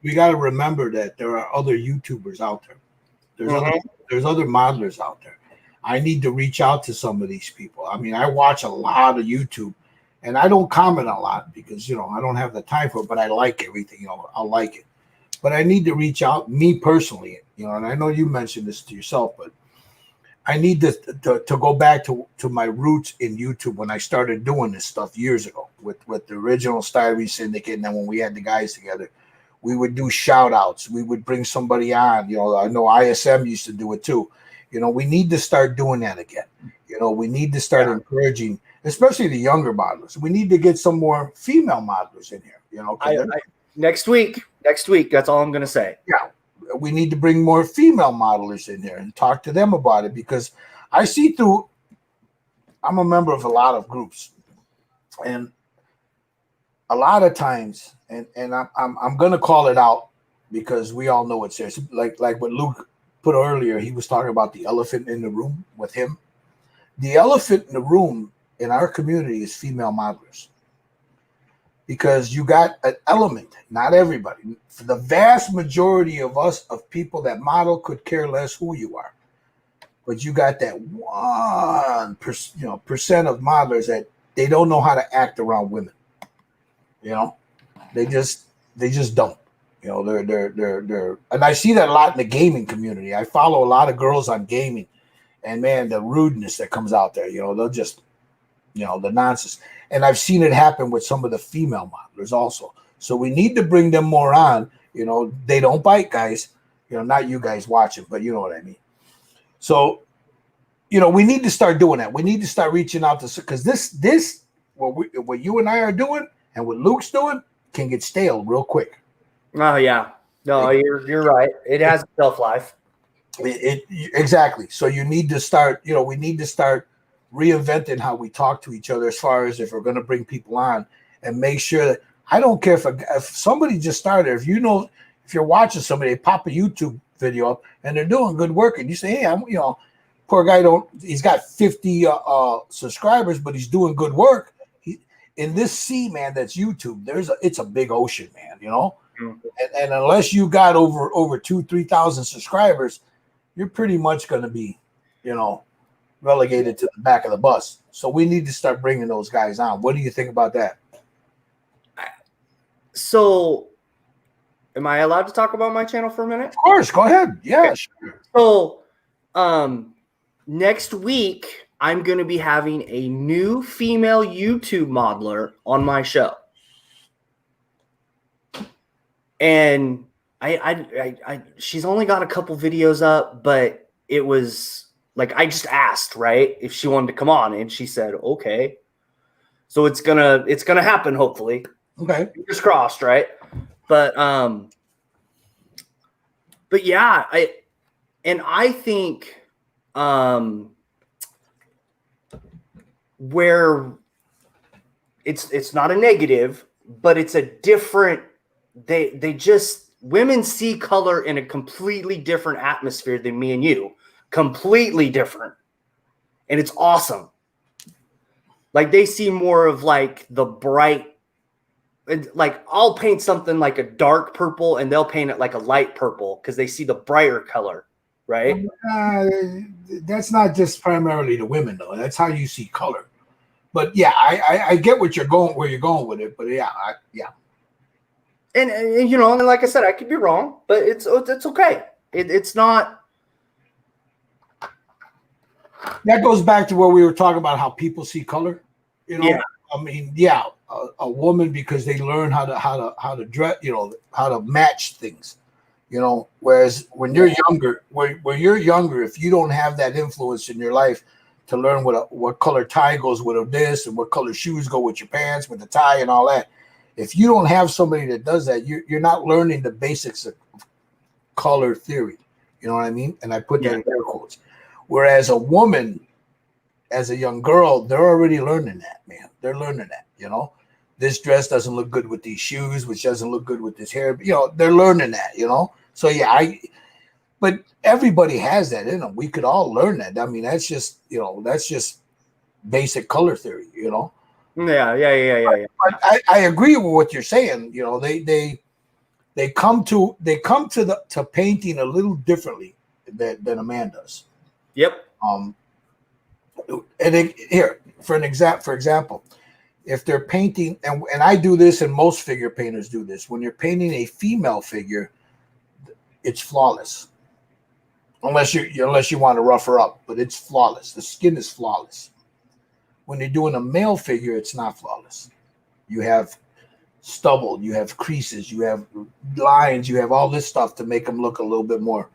We got to remember that there are other YouTubers out there. There's other modelers out there. I need to reach out to some of these people. I mean, I watch a lot of YouTube, and I don't comment a lot because, you know, I don't have the time for it, but I like everything, you know, I'll like it. But I need to reach out, me personally, you know, and I know you mentioned this to yourself, but I need to go back to my roots in YouTube when I started doing this stuff years ago with the original Styrene Syndicate. And then when we had the guys together, we would do shout outs. We would bring somebody on. You know, I know ISM used to do it too. You know, we need to start doing that again. You know, we need to start encouraging, especially the younger modelers. We need to get some more female modelers in here, you know. Next week, that's all I'm going to say. Yeah. We need to bring more female modelers in here and talk to them about it, because I see I'm a member of a lot of groups, and a lot of times, and I'm going to call it out because we all know it's there. Like what Luke put earlier, he was talking about the elephant in the room with him. The elephant in the room in our community is female modelers. Because you got an element, not everybody. For the vast majority of people that model could care less who you are. But you got that 1% of modelers that they don't know how to act around women. You know, they just don't. You know, they're and I see that a lot in the gaming community. I follow a lot of girls on gaming, and man, the rudeness that comes out there, you know, they'll just, you know, the nonsense. And I've seen it happen with some of the female modelers also. So we need to bring them more on. You know, they don't bite, guys. You know, not you guys watching, but you know what I mean. So, you know, we need to start doing that. We need to start reaching out to, because this what you and I are doing and what Luke's doing can get stale real quick. Oh yeah, no, you're right. It has a shelf life. Exactly. So you need to start. You know, we need to start reinventing how we talk to each other, as far as if we're going to bring people on, and make sure that, I don't care if somebody just started, if you're watching somebody, they pop a YouTube video up and they're doing good work, and you say, hey, poor guy, he's got 50 subscribers, but he's doing good work. In this sea, man, that's YouTube, it's a big ocean, man, you know. And unless you got over 2,000-3,000 subscribers, you're pretty much going to be, you know, relegated to the back of the bus. So we need to start bringing those guys on. What do you think about that? So, am I allowed to talk about my channel for a minute? Of course, go ahead. Yeah, okay. Sure. So, next week I'm going to be having a new female YouTube modeler on my show, and she's only got a couple videos up, but it was like, I just asked, right, if she wanted to come on, and she said, okay. So it's gonna happen, hopefully. Okay. Fingers crossed, right? But yeah, I think where it's not a negative, but it's a different. They just women see color in a completely different atmosphere than me and you, completely different, and it's awesome. Like they see more of like the bright. Like I'll paint something like a dark purple, and they'll paint it like a light purple because they see the brighter color, right? That's not just primarily the women though. That's how you see color. But yeah, I get where you're going with it. But yeah, And and like I said, I could be wrong, but it's okay. It's not. That goes back to where we were talking about how people see color. Yeah. I mean, yeah, a woman because they learn how to dress, how to match things. Whereas when you're younger, when you're younger, if you don't have that influence in your life to learn what color tie goes with this and what color shoes go with your pants, with the tie and all that, if you don't have somebody that does that, you're not learning the basics of color theory. You know what I mean? And I put that in air quotes. Whereas a woman, as a young girl, they're already learning that, man. They're learning that, This dress doesn't look good with these shoes, which doesn't look good with this hair. They're learning that, So yeah, but everybody has that in them. We could all learn that. I mean, that's just basic color theory, Yeah. But I agree with what you're saying. They come to painting a little differently than a man does. Yep. And here for example, if they're painting, and I do this, and most figure painters do this, when you're painting a female figure, it's flawless. Unless you want to rough her up, but it's flawless. The skin is flawless. When you're doing a male figure, it's not flawless. You have stubble, you have creases, you have lines, you have all this stuff to make them look a little bit more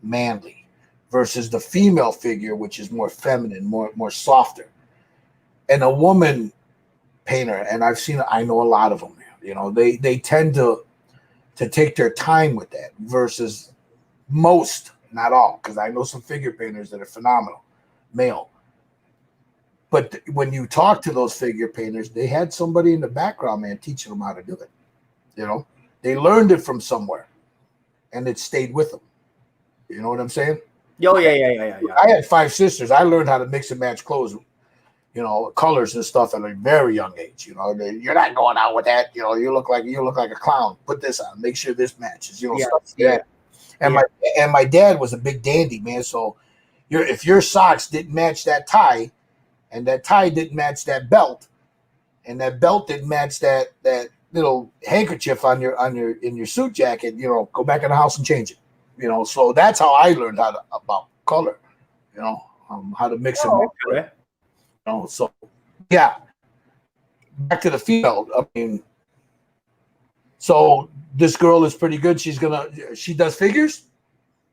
manly, versus the female figure, which is more feminine, more softer. And a woman painter, and I know a lot of them, they tend to take their time with that, versus most, not all, because I know some figure painters that are phenomenal, male. But when you talk to those figure painters, they had somebody in the background, man, teaching them how to do it. They learned it from somewhere, and it stayed with them. You know what I'm saying? Oh yeah. I had 5 sisters. I learned how to mix and match clothes, colors and stuff at a very young age. You're not going out with that. You look like a clown. Put this on. Make sure this matches. Stuff like that. And my dad was a big dandy, man. So if your socks didn't match that tie, and that tie didn't match that belt, and that belt didn't match that little handkerchief in your suit jacket, go back in the house and change it. So that's how I learned about color, how to mix them up. So yeah, back to the field. I mean, so this girl is pretty good. She does figures?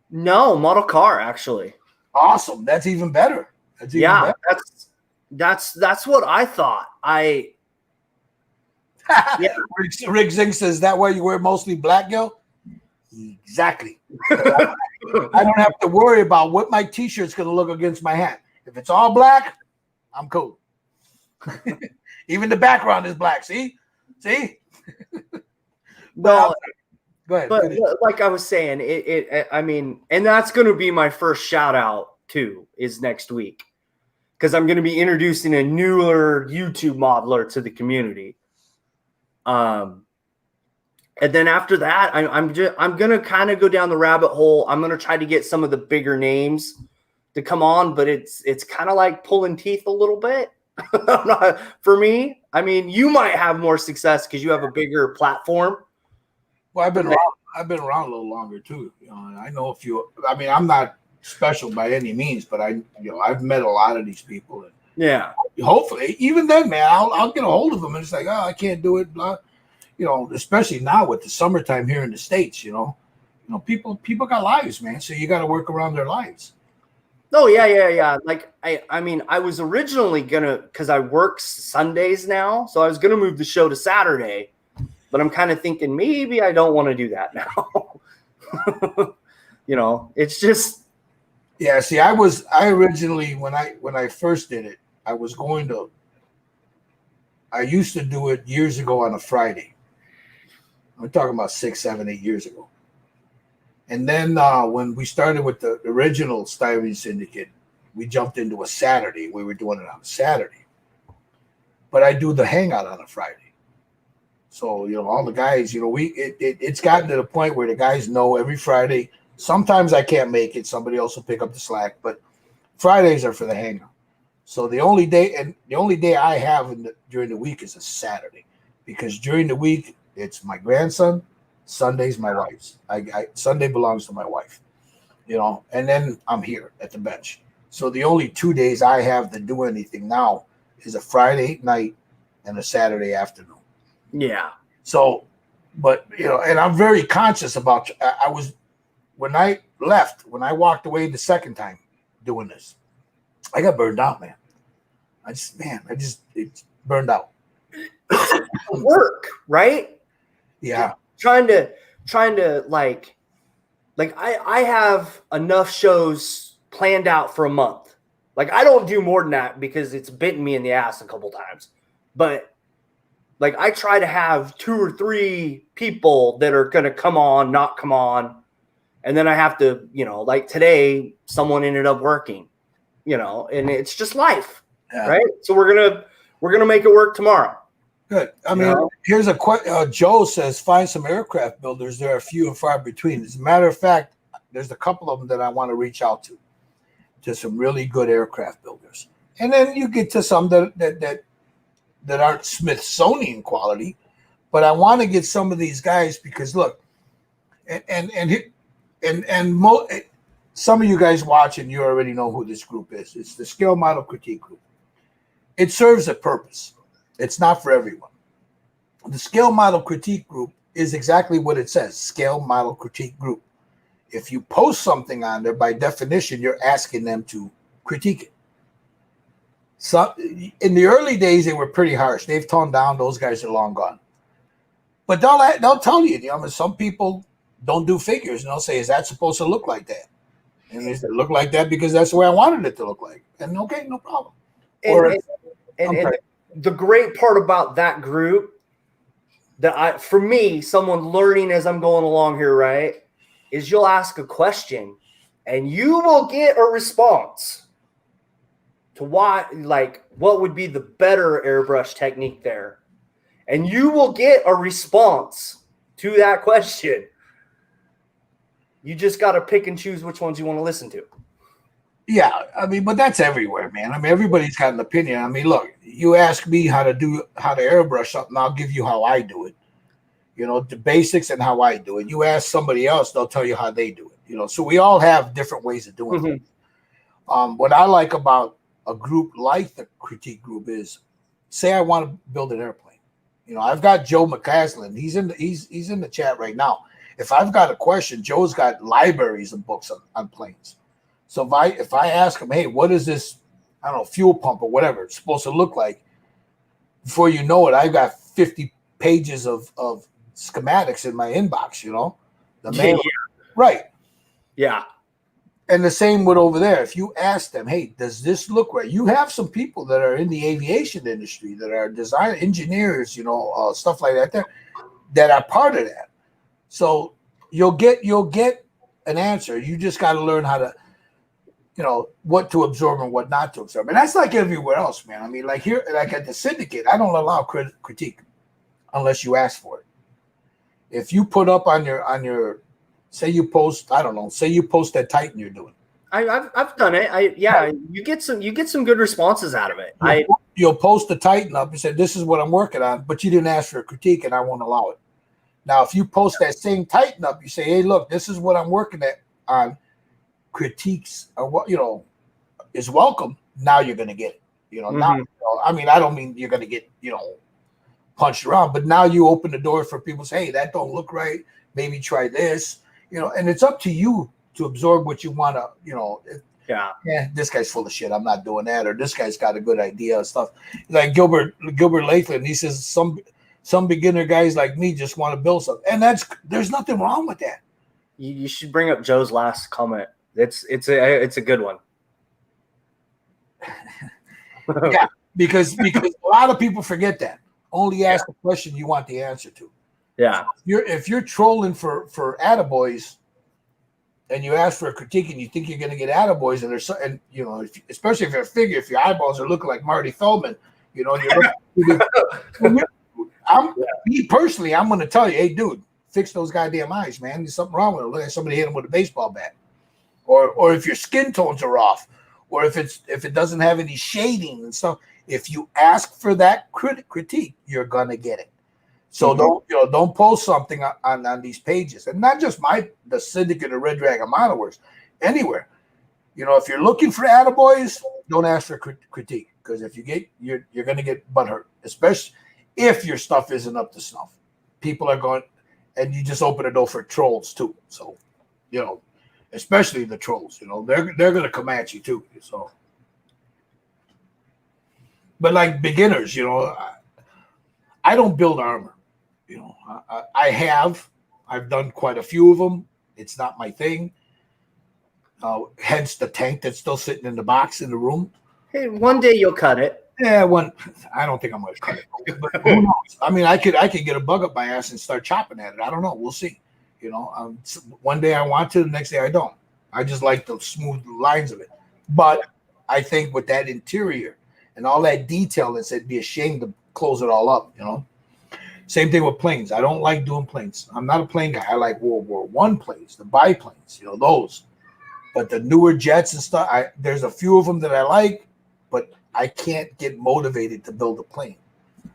No, model car, actually. Awesome. That's even better. Better. That's what I thought. Rick Zing says, that why you wear mostly black, Gil? Exactly. I don't have to worry about what my t-shirt's going to look against my hat. If it's all black, I'm cool. Even the background is black. See? Well, go ahead. But like I was saying, I mean, and that's going to be my first shout out too, is next week, because I'm going to be introducing a newer YouTube modeler to the community. And then after that, I'm going to kind of go down the rabbit hole. I'm going to try to get some of the bigger names to come on, but it's kind of like pulling teeth a little bit for me. I mean, you might have more success because you have a bigger platform. Well, I've been around a little longer too. I know a few. I mean, I'm not special by any means, but I've met a lot of these people. And yeah. Hopefully, even then, man, I'll get a hold of them, and it's like, I can't do it. Blah. Especially now with the summertime here in the States, people got lives, man. So you got to work around their lives. Oh yeah. Like I mean, I was originally because I work Sundays now, so I was gonna move the show to Saturday. but I'm kind of thinking maybe I don't want to do that now. It's just. Yeah, see, I originally when I first did it, I used to do it years ago on a Friday. I'm talking about 6, 7, 8 years ago. And then when we started with the original Styrene Syndicate, we jumped into a Saturday. We were doing it on a Saturday. But I do the hangout on a Friday. So, all the guys, it's gotten to the point where the guys know every Friday. Sometimes I can't make it. Somebody else will pick up the slack. But Fridays are for the hangout. So the only day I have during the week is a Saturday. Because during the week, it's my grandson. Sunday's my wife's. Sunday belongs to my wife, and then I'm here at the bench. So the only 2 days I have to do anything now is a Friday night and a Saturday afternoon. Yeah. So, but and I'm very conscious about. When I walked away the second time doing this, I got burned out, man. It's burned out. Work, right? Yeah. Trying to like I have enough shows planned out for a month. Like I don't do more than that because it's bitten me in the ass a couple times. But like I try to have 2 or 3 people that are going to come on, not come on. And then I have to, like today someone ended up working, and it's just life. Yeah. Right? So we're going to make it work tomorrow. Good. I mean, here's a question. Joe says, find some aircraft builders. There are few and far between. As a matter of fact, there's a couple of them that I want to reach out to some really good aircraft builders. And then you get to some that aren't Smithsonian quality, but I want to get some of these guys because look, some of you guys watching, you already know who this group is. It's the Scale Model Critique Group. It serves a purpose. It's not for everyone. The Scale Model Critique Group is exactly what it says, Scale Model Critique Group. If you post something on there, by definition, you're asking them to critique it. So in the early days, they were pretty harsh. They've toned down. Those guys are long gone. But they'll tell you, some people don't do figures, and they'll say, is that supposed to look like that? And they say, look like that because that's the way I wanted it to look like. And okay, no problem. And the great part about that group for me, someone learning as I'm going along here, right, is you'll ask a question and you will get a response to why, like, what would be the better airbrush technique there. And you will get a response to that question. You just got to pick and choose which ones you want to listen to. Yeah, I mean, but that's everywhere, man. I mean, everybody's got an opinion. I mean, look, you ask me how to airbrush something, I'll give you how I do it. The basics and how I do it. You ask somebody else, they'll tell you how they do it. So we all have different ways of doing it. What I like about a group like the critique group is, say I want to build an airplane. I've got Joe McCaslin. He's in the chat right now. If I've got a question, Joe's got libraries of books on planes. So if I ask him, hey, what is this, I don't know, fuel pump or whatever it's supposed to look like, before you know it, I've got 50 pages of schematics in my inbox, the manual. Right. Yeah. And the same with over there. If you ask them, hey, does this look right? You have some people that are in the aviation industry that are design engineers, stuff like that are part of that. So you'll get an answer. You just got to learn how to, what to absorb and what not to absorb. And that's like everywhere else, man. I mean, like here, like at the syndicate, I don't allow critique unless you ask for it. If you put up on your, say you post that Titan you're doing. I've done it. You get some good responses out of it. You'll post the Titan up and say, this is what I'm working on, but you didn't ask for a critique and I won't allow it. Now, if you post that same Titan up, you say, hey, look, this is what I'm working on. Critiques are what is welcome. Now you're going to get it. Now, I mean, I don't mean you're going to get punched around, but now you open the door for people to say, hey, that don't look right, maybe try this, and it's up to you to absorb what you want to this guy's full of shit, I'm not doing that, or this guy's got a good idea and stuff. Like Gilbert Latham, he says some beginner guys like me just want to build something, and there's nothing wrong with that. You should bring up Joe's last comment. It's a good one. Yeah, because a lot of people forget that. Only ask the question you want the answer to. Yeah. If you're trolling for attaboys, and you ask for a critique, and you think you're going to get attaboys, and you know, especially if you're a figure, if your eyeballs are looking like Marty Feldman, you know, me personally, I'm going to tell you, hey, dude, fix those goddamn eyes, man. There's something wrong with it. Look at somebody hit him with a baseball bat, or if your skin tones are off, or if it doesn't have any shading and stuff. If you ask for that critique, you're gonna get it. So don't post something on these pages, and not just the Syndicate of Red Dragon Model Works, anywhere. You know, if you're looking for attaboys, don't ask for critique, because if you get, you're gonna get butthurt, especially if your stuff isn't up to snuff. People are going, and you just open the door for trolls too. So, you know, especially the trolls, you know, they're gonna come at you too. So, but like beginners, you know, I don't build armor. You know, I've done quite a few of them. It's not my thing. Hence the tank that's still sitting in the box in the room. Hey, one day you'll cut it. Yeah, I don't think I'm going to cut it. But who knows? I mean, I could get a bug up my ass and start chopping at it. I don't know. We'll see. You know, one day I want to, the next day I don't. I just like the smooth lines of it. But I think with that interior and all that detail, it'd be a shame to close it all up. You know. Same thing with planes. I don't like doing planes. I'm not a plane guy. I like World War I planes, the biplanes, you know, those. But the newer jets and stuff, there's a few of them that I like, but I can't get motivated to build a plane.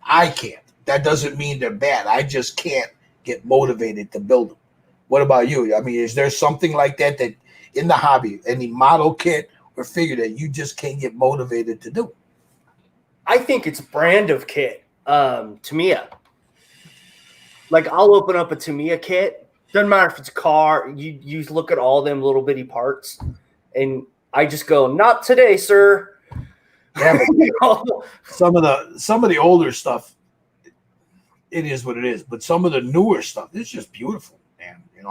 I can't. That doesn't mean they're bad. I just can't get motivated to build them. What about you? I mean, is there something like that in the hobby, any model kit or figure that you just can't get motivated to do? I think it's brand of kit. Tamiya. Like, I'll open up a Tamiya kit. Doesn't matter if it's a car. You look at all them little bitty parts, and I just go, "Not today, sir." Yeah, but some of the older stuff, it is what it is. But some of the newer stuff, it's just beautiful, man. You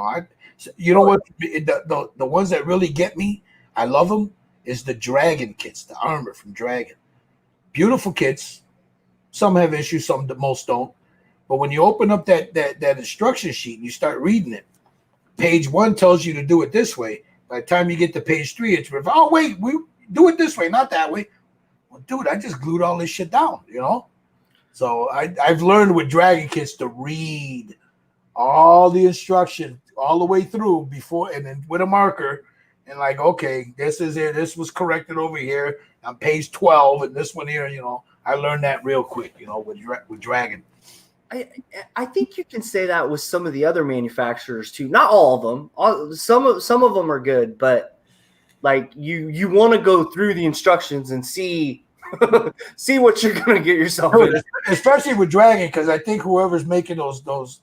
know what? The ones that really get me, I love them, is the Dragon kits, the armor from Dragon. Beautiful kits. Some have issues, most don't. But when you open up that instruction sheet and you start reading it, page 1 tells you to do it this way. By the time you get to page 3, it's oh wait, we do it this way, not that way. Well, dude, I just glued all this shit down, you know. So I've learned with Dragon kits to read all the instructions all the way through before, and then with a marker, and like, okay, this is it. This was corrected over here on page 12, and this one here, you know. I learned that real quick, you know, with Dragon. I think you can say that with some of the other manufacturers too. Not all of them. Some of them are good, but like you want to go through the instructions and see what you're gonna get yourself into. Especially with Dragon, because I think whoever's making those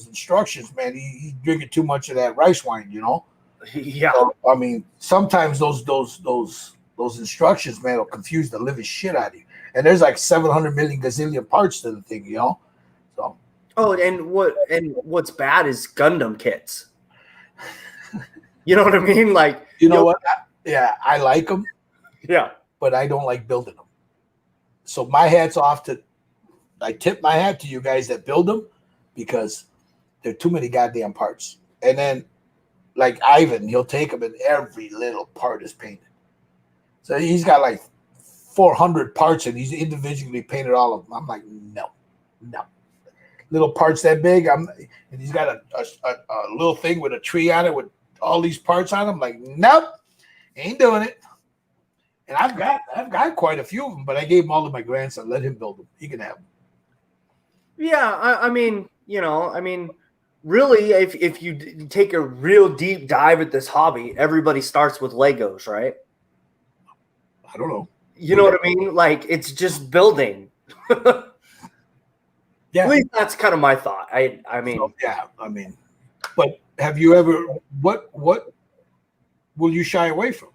instructions, man, he's drinking too much of that rice wine, you know. Yeah. So, I mean, sometimes those instructions, man, will confuse the living shit out of you. And there's like 700 million gazillion parts to the thing, you know. So. Oh, and what's bad is Gundam kits. You know what I mean? Like, you know what? I like them. Yeah, but I don't like building them. So my hat's off to. I tip my hat to you guys that build them, because there are too many goddamn parts. And then, like Ivan, he'll take them and every little part is painted. So he's got like 400 parts and he's individually painted all of them. I'm like, no. Little parts that big. And he's got a little thing with a tree on it with all these parts on them. Like, nope, ain't doing it. And I've got quite a few of them, but I gave them all to my grandson. Let him build them. He can have them. Yeah, I mean, really, if you take a real deep dive at this hobby, everybody starts with Legos, right? I don't know. You know what I mean? Like, it's just building. Yeah. At least that's kind of my thought. I mean. So, yeah, I mean. But have you ever, what will you shy away from?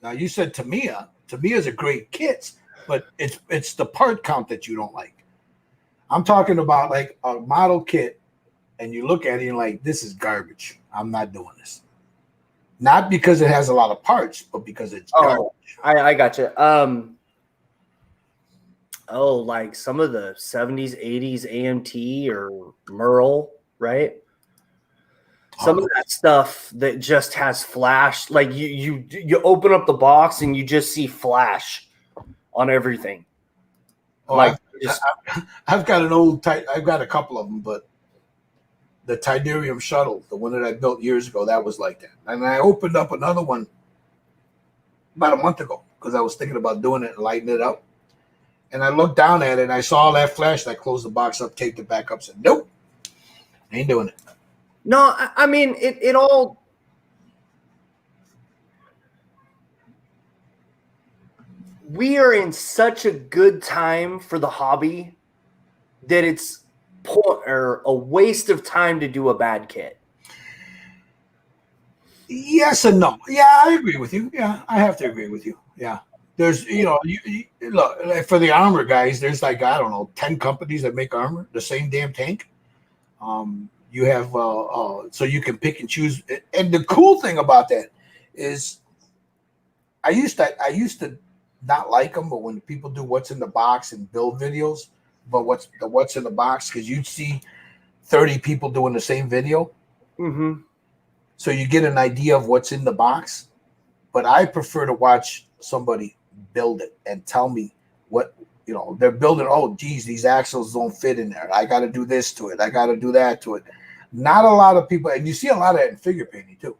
Now, you said Tamiya. Tamiya's a great kit, but it's the part count that you don't like. I'm talking about like a model kit, and you look at it and you're like, this is garbage. I'm not doing this. Not because it has a lot of parts, but because it's garbage. I got you. Like some of the 70s, 80s AMT or Merle, right? Some of that stuff that just has flash, like you open up the box and you just see flash on everything. Oh, Like I've got an old I've got a couple of them, but the Tidarium shuttle, the one that I built years ago, that was like that. And I opened up another one about a month ago because I was thinking about doing it and lighting it up. And I looked down at it and I saw all that flash. And I closed the box up, taped it back up, said, nope, ain't doing it. No, I mean, it all. We are in such a good time for the hobby that it's a waste of time to do a bad kit. Yes and no. Yeah, I agree with you. Yeah, I have to agree with you. Yeah. There's, look, like for the armor guys, there's like, I don't know, 10 companies that make armor, the same damn tank. You have so you can pick and choose. And the cool thing about that is I used to not like them, but when people do what's in the box and build videos, but what's in the box, because you'd see 30 people doing the same video. Mm-hmm. So you get an idea of what's in the box. But I prefer to watch somebody build it and tell me what, they're building. Oh, geez, these axles don't fit in there. I got to do this to it. I got to do that to it. Not a lot of people, and you see a lot of that in figure painting too.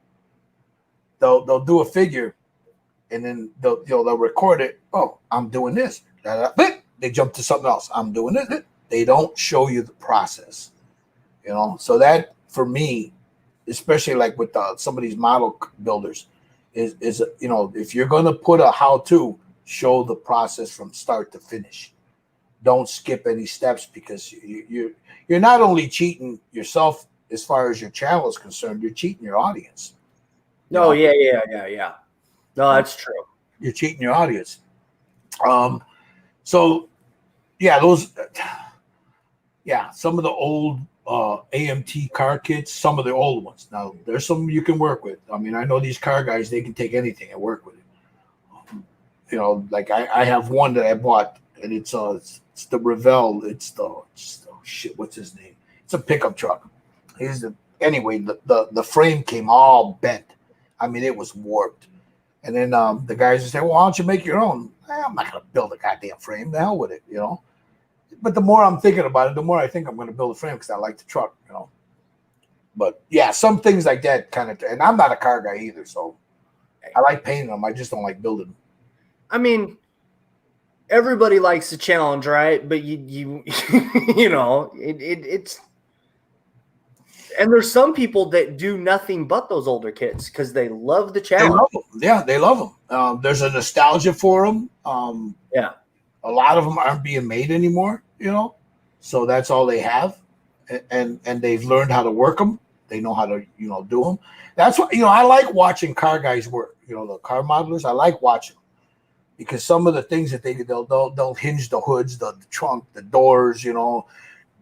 They'll do a figure, and then they'll record it. Oh, I'm doing this. They jump to something else. I'm doing it. They don't show you the process. So that for me, especially like with some of these model builders, is if you're going to put a how-to, show the process from start to finish. Don't skip any steps, because you're not only cheating yourself as far as your channel is concerned, you're cheating your audience. No, yeah. No, that's true. You're cheating your audience. So yeah, some of the old AMT car kits, some of the old ones. Now there's some you can work with. I mean, I know these car guys, they can take anything and work with it. Like I have one that I bought, and it's the Revell. It's the shit. What's his name? It's a pickup truck. Anyway, the frame came all bent. I mean, it was warped. And then the guys would say, well, why don't you make your own? I'm not going to build a goddamn frame. The hell with it, But the more I'm thinking about it, the more I think I'm going to build a frame, because I like the truck, But yeah, some things like that kind of, and I'm not a car guy either, so I like painting them. I just don't like building them. I mean, everybody likes a challenge, right? But it's. And there's some people that do nothing but those older kits because they love the challenge. They love them. Yeah, they love them. There's a nostalgia for them. Yeah. A lot of them aren't being made anymore, so that's all they have. And they've learned how to work them. They know how to, do them. That's what, I like watching car guys work, the car modelers. I like watching them because some of the things that they'll hinge the hoods, the trunk, the doors,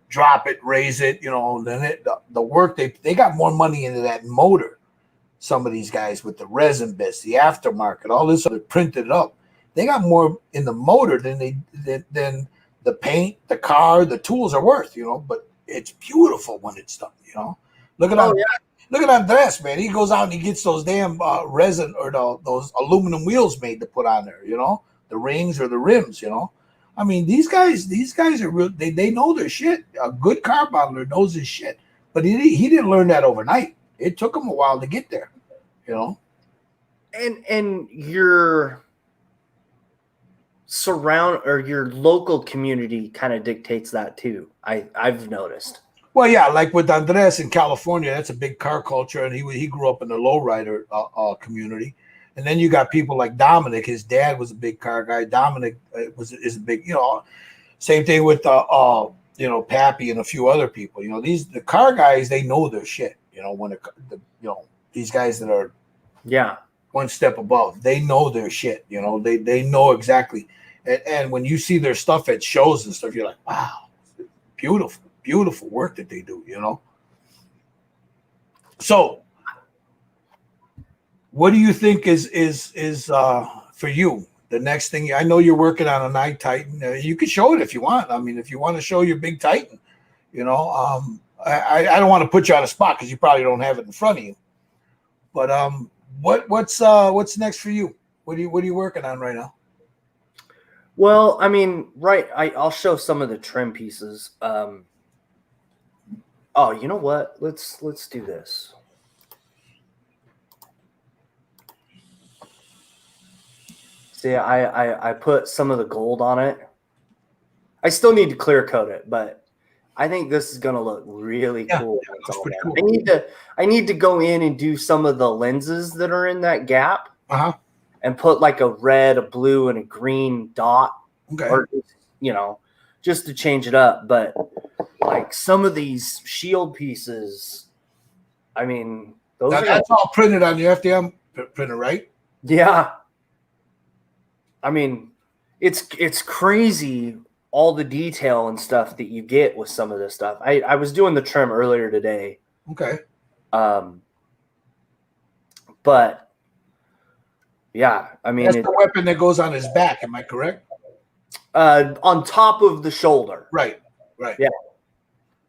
drop it, raise it, then the work, they got more money into that motor. Some of these guys with the resin bits, the aftermarket, all this other printed up, they got more in the motor than than the paint, the car, the tools are worth, but it's beautiful when it's done, Look at Andres, man. He goes out and he gets those damn resin or those aluminum wheels made to put on there, the rings or the rims, I mean, these guys are real. They know their shit. A good car modeler knows his shit, but he didn't learn that overnight. It took him a while to get there, And your your local community kind of dictates that too. I've noticed. Well, yeah, like with Andres in California, that's a big car culture, and he grew up in the lowrider community. And then you got people like Dominic. His dad was a big car guy. Dominic is a big, same thing with Pappy and a few other people. The car guys, they know their shit. These guys that are one step above, they know their shit. They know exactly. And when you see their stuff at shows and stuff, you're like, wow, beautiful, beautiful work that they do, you know. So what do you think is for you the next thing? I know you're working on a Night Titan. You can show it if you want. I mean, if you want to show your big Titan, you know, I don't want to put you on a spot because you probably don't have it in front of you. But what's next for you? What are you working on right now? Well, I mean, I'll show some of the trim pieces. Oh, you know what? Let's do this. See, I put some of the gold on it. I still need to clear coat it, but I think this is gonna look really cool. Yeah, that's pretty cool. I need to go in and do some of the lenses that are in that gap, and put like a red, a blue, and a green dot, or you know, just to change it up. But like some of these shield pieces, I mean, that's all printed on the FDM printer, right? Yeah. I mean, it's crazy all the detail and stuff that you get with some of this stuff. I was doing the trim earlier today. Okay. But yeah, I mean, that's the weapon that goes on his back. Am I correct? On top of the shoulder. Right. Yeah.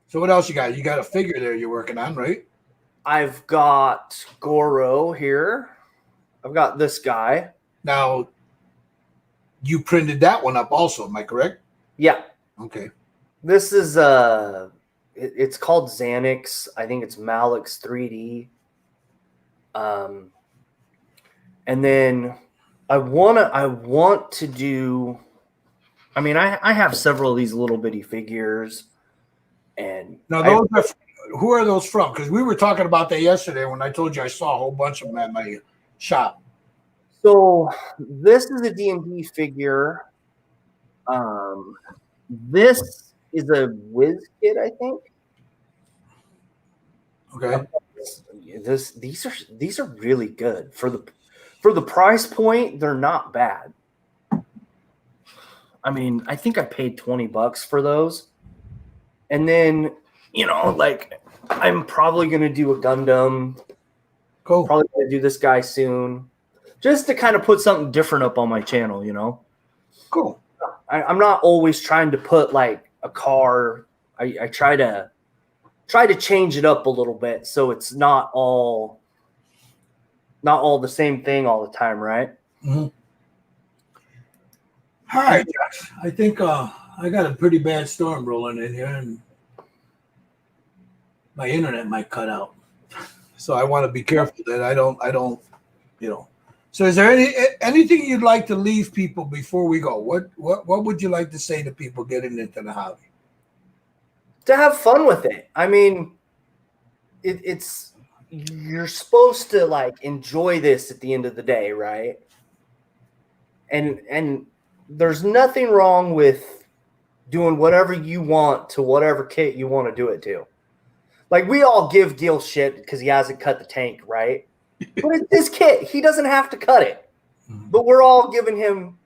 So what else you got? You got a figure there you're working on, right? I've got Goro here. I've got this guy. Now, you printed that one up also, am I correct? Yeah. Okay. This is it's called Xanax. I think it's Malix 3D. And then I want to do, I mean, I have several of these little bitty figures, and now those who are those from? Because we were talking about that yesterday when I told you I saw a whole bunch of them at my shop. So this is a D&D figure. This is a Whiz Kid, I think. Okay. These are really good for the price point. They're not bad. I mean, I think I paid $20 for those. And then, you know, like I'm probably gonna do a Gundam. Cool. Probably gonna do this guy soon, just to kind of put something different up on my channel, you know. Cool. I'm not always trying to put like a car. I try to change it up a little bit so it's not all the same thing all the time, right? Mm-hmm. All right, Josh. I think I got a pretty bad storm rolling in here, and my internet might cut out. So I want to be careful that I don't, you know. So is there anything you'd like to leave people before we go? What would you like to say to people getting into the hobby? To have fun with it. I mean, it's you're supposed to like enjoy this at the end of the day, right? And there's nothing wrong with doing whatever you want to whatever kit you want to do it to. Like we all give Gil shit because he hasn't cut the tank, right? But it's his kit. He doesn't have to cut it. But we're all giving him,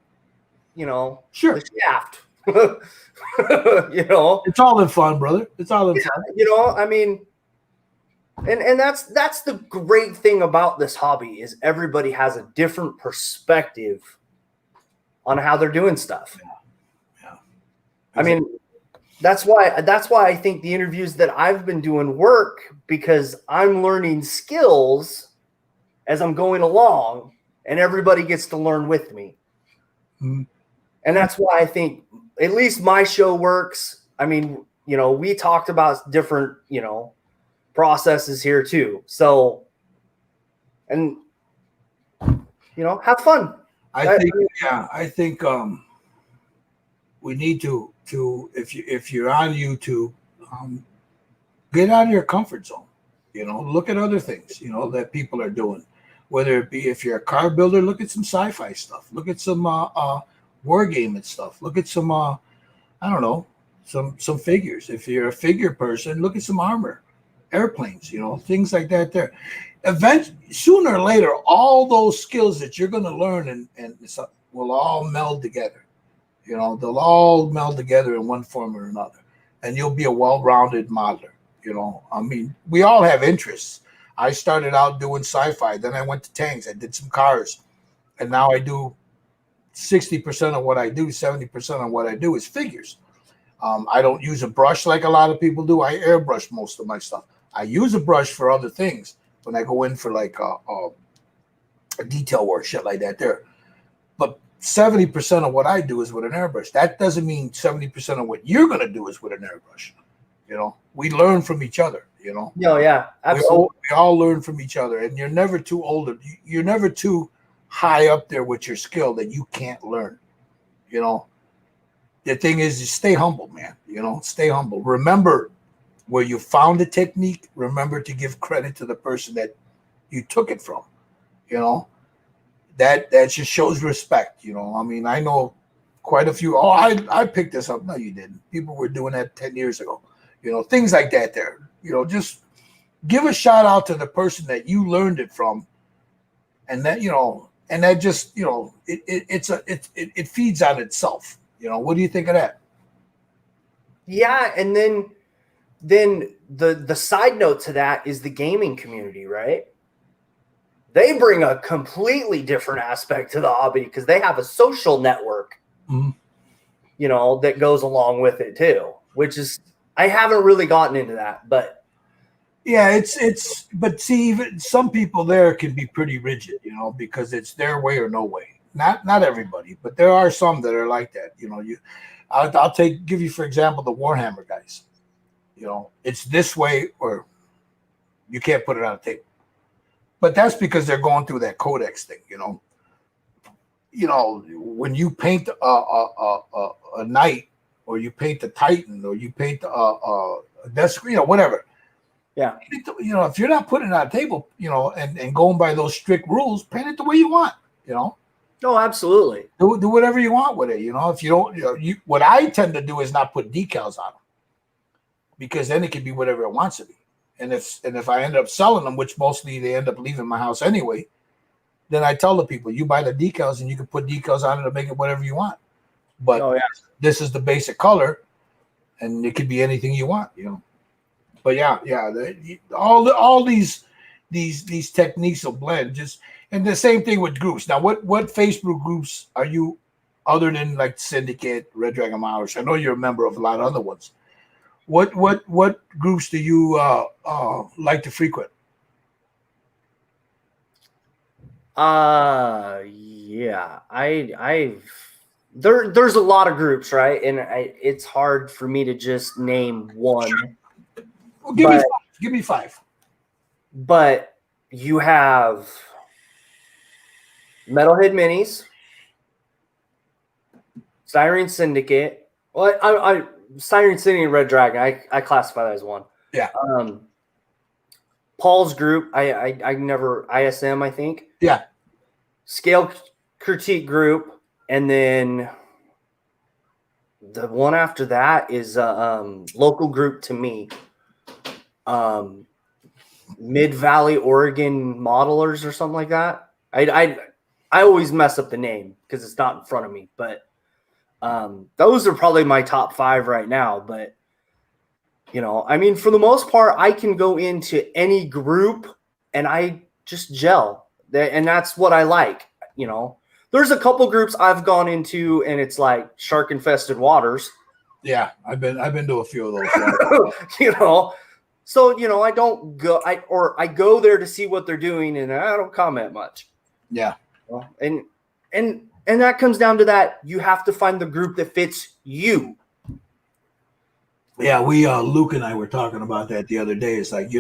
you know, sure, the shaft. You know, it's all in fun, brother. It's all in fun. You know, I mean, and that's the great thing about this hobby is everybody has a different perspective on how they're doing stuff. Yeah. I mean, that's why I think the interviews that I've been doing work, because I'm learning skills as I'm going along, and everybody gets to learn with me. Mm-hmm. And that's why I think at least my show works. I mean, you know, we talked about different, you know, processes here too. So, and, you know, have fun. I think we need to if you're on YouTube, get out of your comfort zone. You know, look at other things, you know, that people are doing. Whether it be if you're a car builder, look at some sci-fi stuff. Look at some war game and stuff. Look at some I don't know, some figures. If you're a figure person, look at some armor, airplanes, you know, things like that there. Sooner or later, all those skills that you're going to learn and will all meld together. You know, they'll all meld together in one form or another. and you'll be a well-rounded modeler. I mean, we all have interests. I started out doing sci-fi, then I went to tanks, I did some cars, and now I do 60% of what I do, 70% of what I do is figures. I don't use a brush like a lot of people do. I airbrush most of my stuff. I use a brush for other things when I go in for like a detail work, shit like that there. But 70% of what I do is with an airbrush. That doesn't mean 70% of what you're going to do is with an airbrush. We learn from each other, No, yeah, absolutely. We all learn from each other, and you're never too old. You're never too high up there with your skill that you can't learn. The thing is, you stay humble, man. Stay humble. Remember where you found the technique. Remember to give credit to the person that you took it from. That just shows respect. I mean, I know quite a few. Oh, I picked this up. No, you didn't. People were doing that 10 years ago. Things like that there. Just give a shout out to the person that you learned it from, and that and that just it feeds on itself. What do you think of that? Yeah, and then the side note to that is the gaming community, right? They bring a completely different aspect to the hobby because they have a social network, that goes along with it too, which is, I haven't really gotten into that, but yeah, but see, even some people there can be pretty rigid, because it's their way or no way. Not everybody, but there are some that are like that. I'll give you, for example, the Warhammer guys. It's this way or you can't put it on a table. But that's because they're going through that codex thing, when you paint a knight, or you paint the Titan, or you paint a desk, whatever. Yeah. If you're not putting it on a table, and going by those strict rules, paint it the way you want, No, absolutely. Do whatever you want with it. If you don't, what I tend to do is not put decals on them, because then it can be whatever it wants to be. And if I end up selling them, which mostly they end up leaving my house anyway, then I tell the people, you buy the decals and you can put decals on it to make it whatever you want. But this is the basic color, and it could be anything you want, But all these techniques will blend. And the same thing with groups. Now, what Facebook groups are you, other than like Syndicate, Red Dragon Mowers? I know you're a member of a lot of other ones. What groups do you like to frequent? Yeah, there's a lot of groups, right? And it's hard for me to just name one. Sure. Well, give me five. But you have Metalhead Minis, Siren Syndicate. Well, I Siren Syndicate and Red Dragon, I classify that as one. Yeah. Paul's group, I never, ISM, I think. Yeah. Scale Critique group, and then the one after that is local group to me. Mid-Valley Oregon Modelers or something like that. I always mess up the name because it's not in front of me, but those are probably my top 5 right now. But I mean, for the most part, I can go into any group and I just gel, and that's what I like. There's a couple groups I've gone into and it's like shark infested waters. Yeah, I've been to a few of those. So, I don't go, I go there to see what they're doing and I don't comment much. Yeah. And that comes down to that. You have to find the group that fits you. Yeah. Luke and I were talking about that the other day. It's like,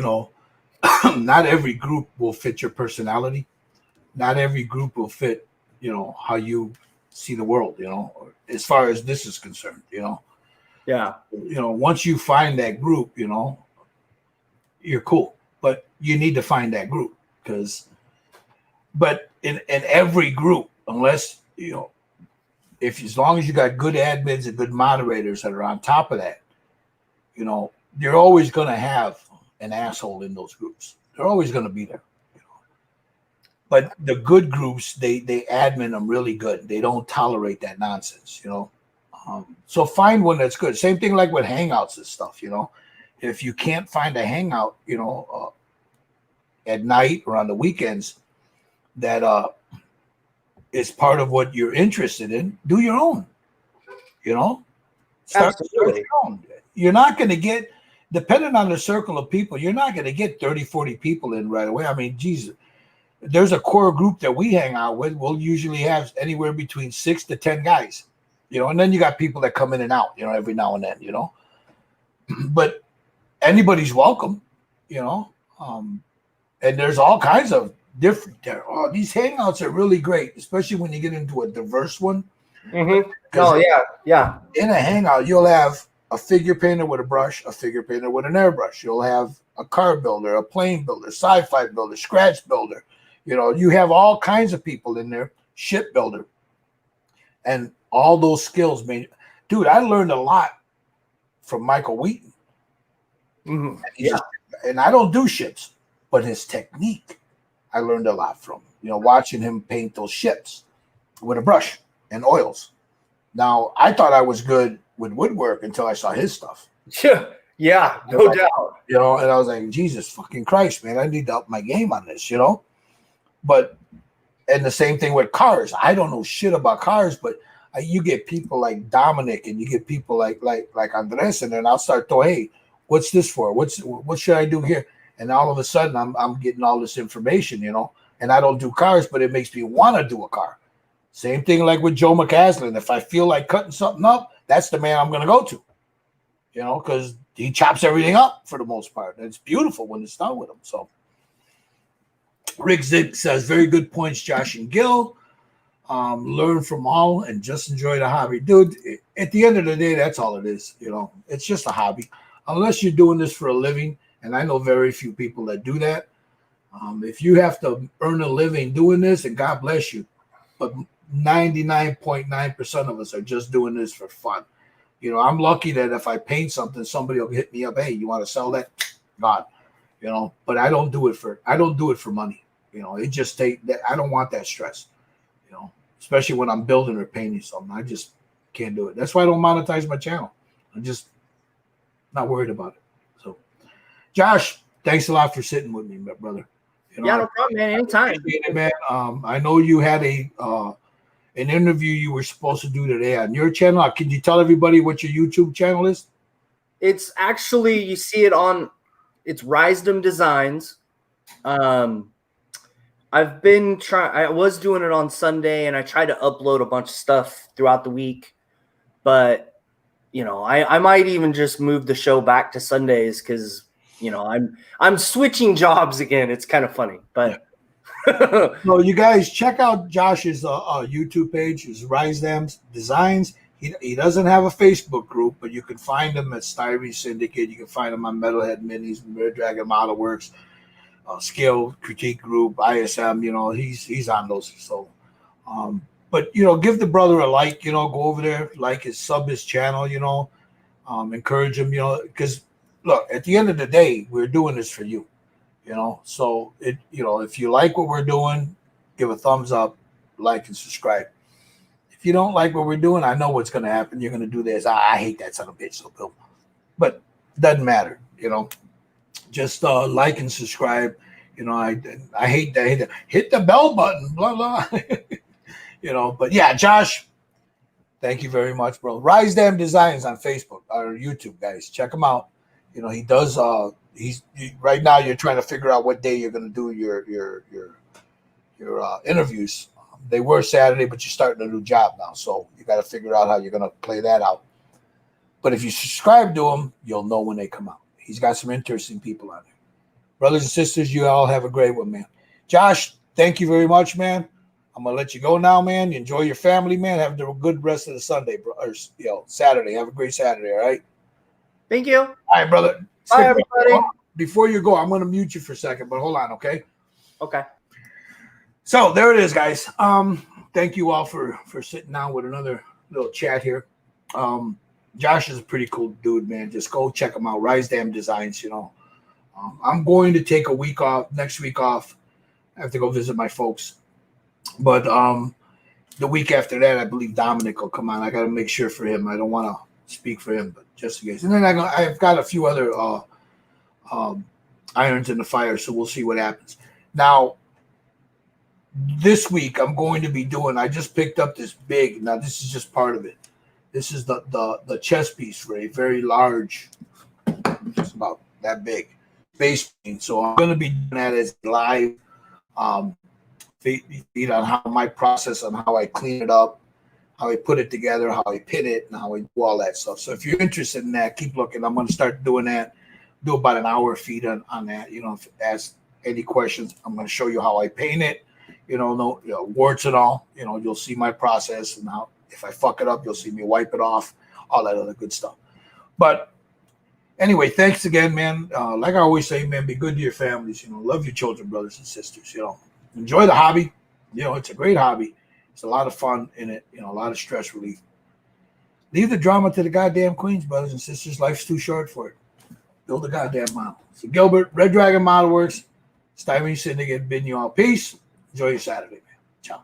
not every group will fit your personality. Not every group will fit, how you see the world, as far as this is concerned, Yeah. Once you find that group, you're cool, but you need to find that group but in every group, unless, as long as you got good admins and good moderators that are on top of that, you're always going to have an asshole in those groups. They're always going to be there. But the good groups, they admin them really good. They don't tolerate that nonsense, So find one that's good. Same thing like with hangouts and stuff, you know. If you can't find a hangout, you know, at night or on the weekends that is part of what you're interested in, do your own, you know. Start Absolutely. your own. You're not going to get, depending on the circle of people, you're not going to get 30, 40 people in right away. I mean, Jesus, there's a core group that we hang out with. We'll usually have anywhere between 6 to 10 guys, you know, and then you got people that come in and out, you know, every now and then, you know. But anybody's welcome, you know. And there's all kinds of different, these hangouts are really great, especially when you get into a diverse one. Mm-hmm. Oh, yeah. In a hangout, you'll have a figure painter with a brush, a figure painter with an airbrush. You'll have a car builder, a plane builder, sci-fi builder, scratch builder. You know, you have all kinds of people in there, ship builder. And all those skills, man. Dude, I learned a lot from Michael Wheaton. Mm-hmm. And I don't do ships, but his technique, I learned a lot from. You know, watching him paint those ships with a brush and oils. Now, I thought I was good with woodwork until I saw his stuff. Yeah, no doubt. You know, and I was like, Jesus fucking Christ, man, I need to up my game on this, you know? But, and the same thing with cars. I don't know shit about cars, but you get people like Dominic and you get people like Andres, and then I'll start to, hey, what's this for? What should I do here? And all of a sudden I'm getting all this information, you know, and I don't do cars, but it makes me want to do a car. Same thing like with Joe McCaslin. If I feel like cutting something up, that's the man I'm going to go to, you know, because he chops everything up for the most part. And it's beautiful when it's done with him. So Rick Zick says, very good points, Josh and Gil. Learn from all and just enjoy the hobby. Dude, at the end of the day, that's all it is. You know, it's just a hobby. Unless you're doing this for a living, and I know very few people that do that. If you have to earn a living doing this, and God bless you, but 99.9% of us are just doing this for fun. You know, I'm lucky that if I paint something, somebody will hit me up. Hey, you want to sell that? God, you know. But I don't do it for money. You know, it just I don't want that stress. You know, especially when I'm building or painting something, I just can't do it. That's why I don't monetize my channel. I'm just not worried about it. So, Josh, thanks a lot for sitting with me, my brother. You know, yeah, no problem, man. Anytime, man. I know you had an interview you were supposed to do today on your channel. Can you tell everybody what your YouTube channel is? It's actually, you see it on, it's Rysdam Designs. I've been I was doing it on Sunday, and I tried to upload a bunch of stuff throughout the week, but you know, I might even just move the show back to Sundays because, you know, I'm switching jobs again. It's kind of funny, but. So you guys check out Josh's YouTube page. His Rysdam Designs. He doesn't have a Facebook group, but you can find him at Styrene Syndicate. You can find him on Metalhead Minis, Red Dragon Model Works, Scale Critique Group, ISM. You know, he's on those. So, but you know, give the brother a like. You know, go over there, like sub his channel. You know, encourage him. You know, because look, at the end of the day, we're doing this for you. You know, so if you like what we're doing, give a thumbs up, like, and subscribe. If you don't like what we're doing, I know what's going to happen. You're going to do this. I hate that son of a bitch, so Bill. But it doesn't matter. You know, just like and subscribe. You know, I hate that. Hit the bell button, blah, blah. You know, but yeah, Josh, thank you very much, bro. Rysdam Designs on Facebook or YouTube, guys. Check him out. You know, he does right now you're trying to figure out what day you're going to do your interviews. They were Saturday, but you're starting a new job now, so you got to figure out how you're going to play that out. But if you subscribe to him, you'll know when they come out. He's got some interesting people on there. Brothers and sisters, you all have a great one, man. Josh, thank you very much, man. I'm going to let you go now, man. You enjoy your family, man. Have a good rest of the Sunday, bro. Or, Saturday. Have a great Saturday, all right? Thank you. All right, brother. Bye, everybody. Before you go, I'm going to mute you for a second, but hold on, okay? Okay. So there it is, guys. Thank you all for sitting down with another little chat here. Josh is a pretty cool dude, man. Just go check him out. Rysdam Designs, you know. I'm going to take a week off, next week off. I have to go visit my folks. But the week after that, I believe Dominic will come on. I got to make sure for him. I don't want to speak for him, but just in case. And then I've got a few other irons in the fire, so we'll see what happens. Now, this week I'm going to be doing. I just picked up this big. Now this is just part of it. This is the chess piece for a very large. It's about that big base paint. So I'm going to be doing that as live feed on how my process on how I clean it up, how I put it together, how I pin it, and how I do all that stuff. So if you're interested in that, keep looking. I'm going to start doing that. Do about an hour feed on that. You know, if ask any questions, I'm going to show you how I paint it. You know, no warts and all. You know, you'll see my process and how if I fuck it up, you'll see me wipe it off. All that other good stuff. But anyway, thanks again, man. Like I always say, man, be good to your families. You know, love your children, brothers and sisters. You know, enjoy the hobby. You know, it's a great hobby. It's a lot of fun in it. You know, a lot of stress relief. Leave the drama to the goddamn queens, brothers and sisters. Life's too short for it. Build a goddamn model. So Gilbert, Red Dragon Model Works, Styrene Syndicate, bidding you all peace. Enjoy your Saturday, man. Ciao.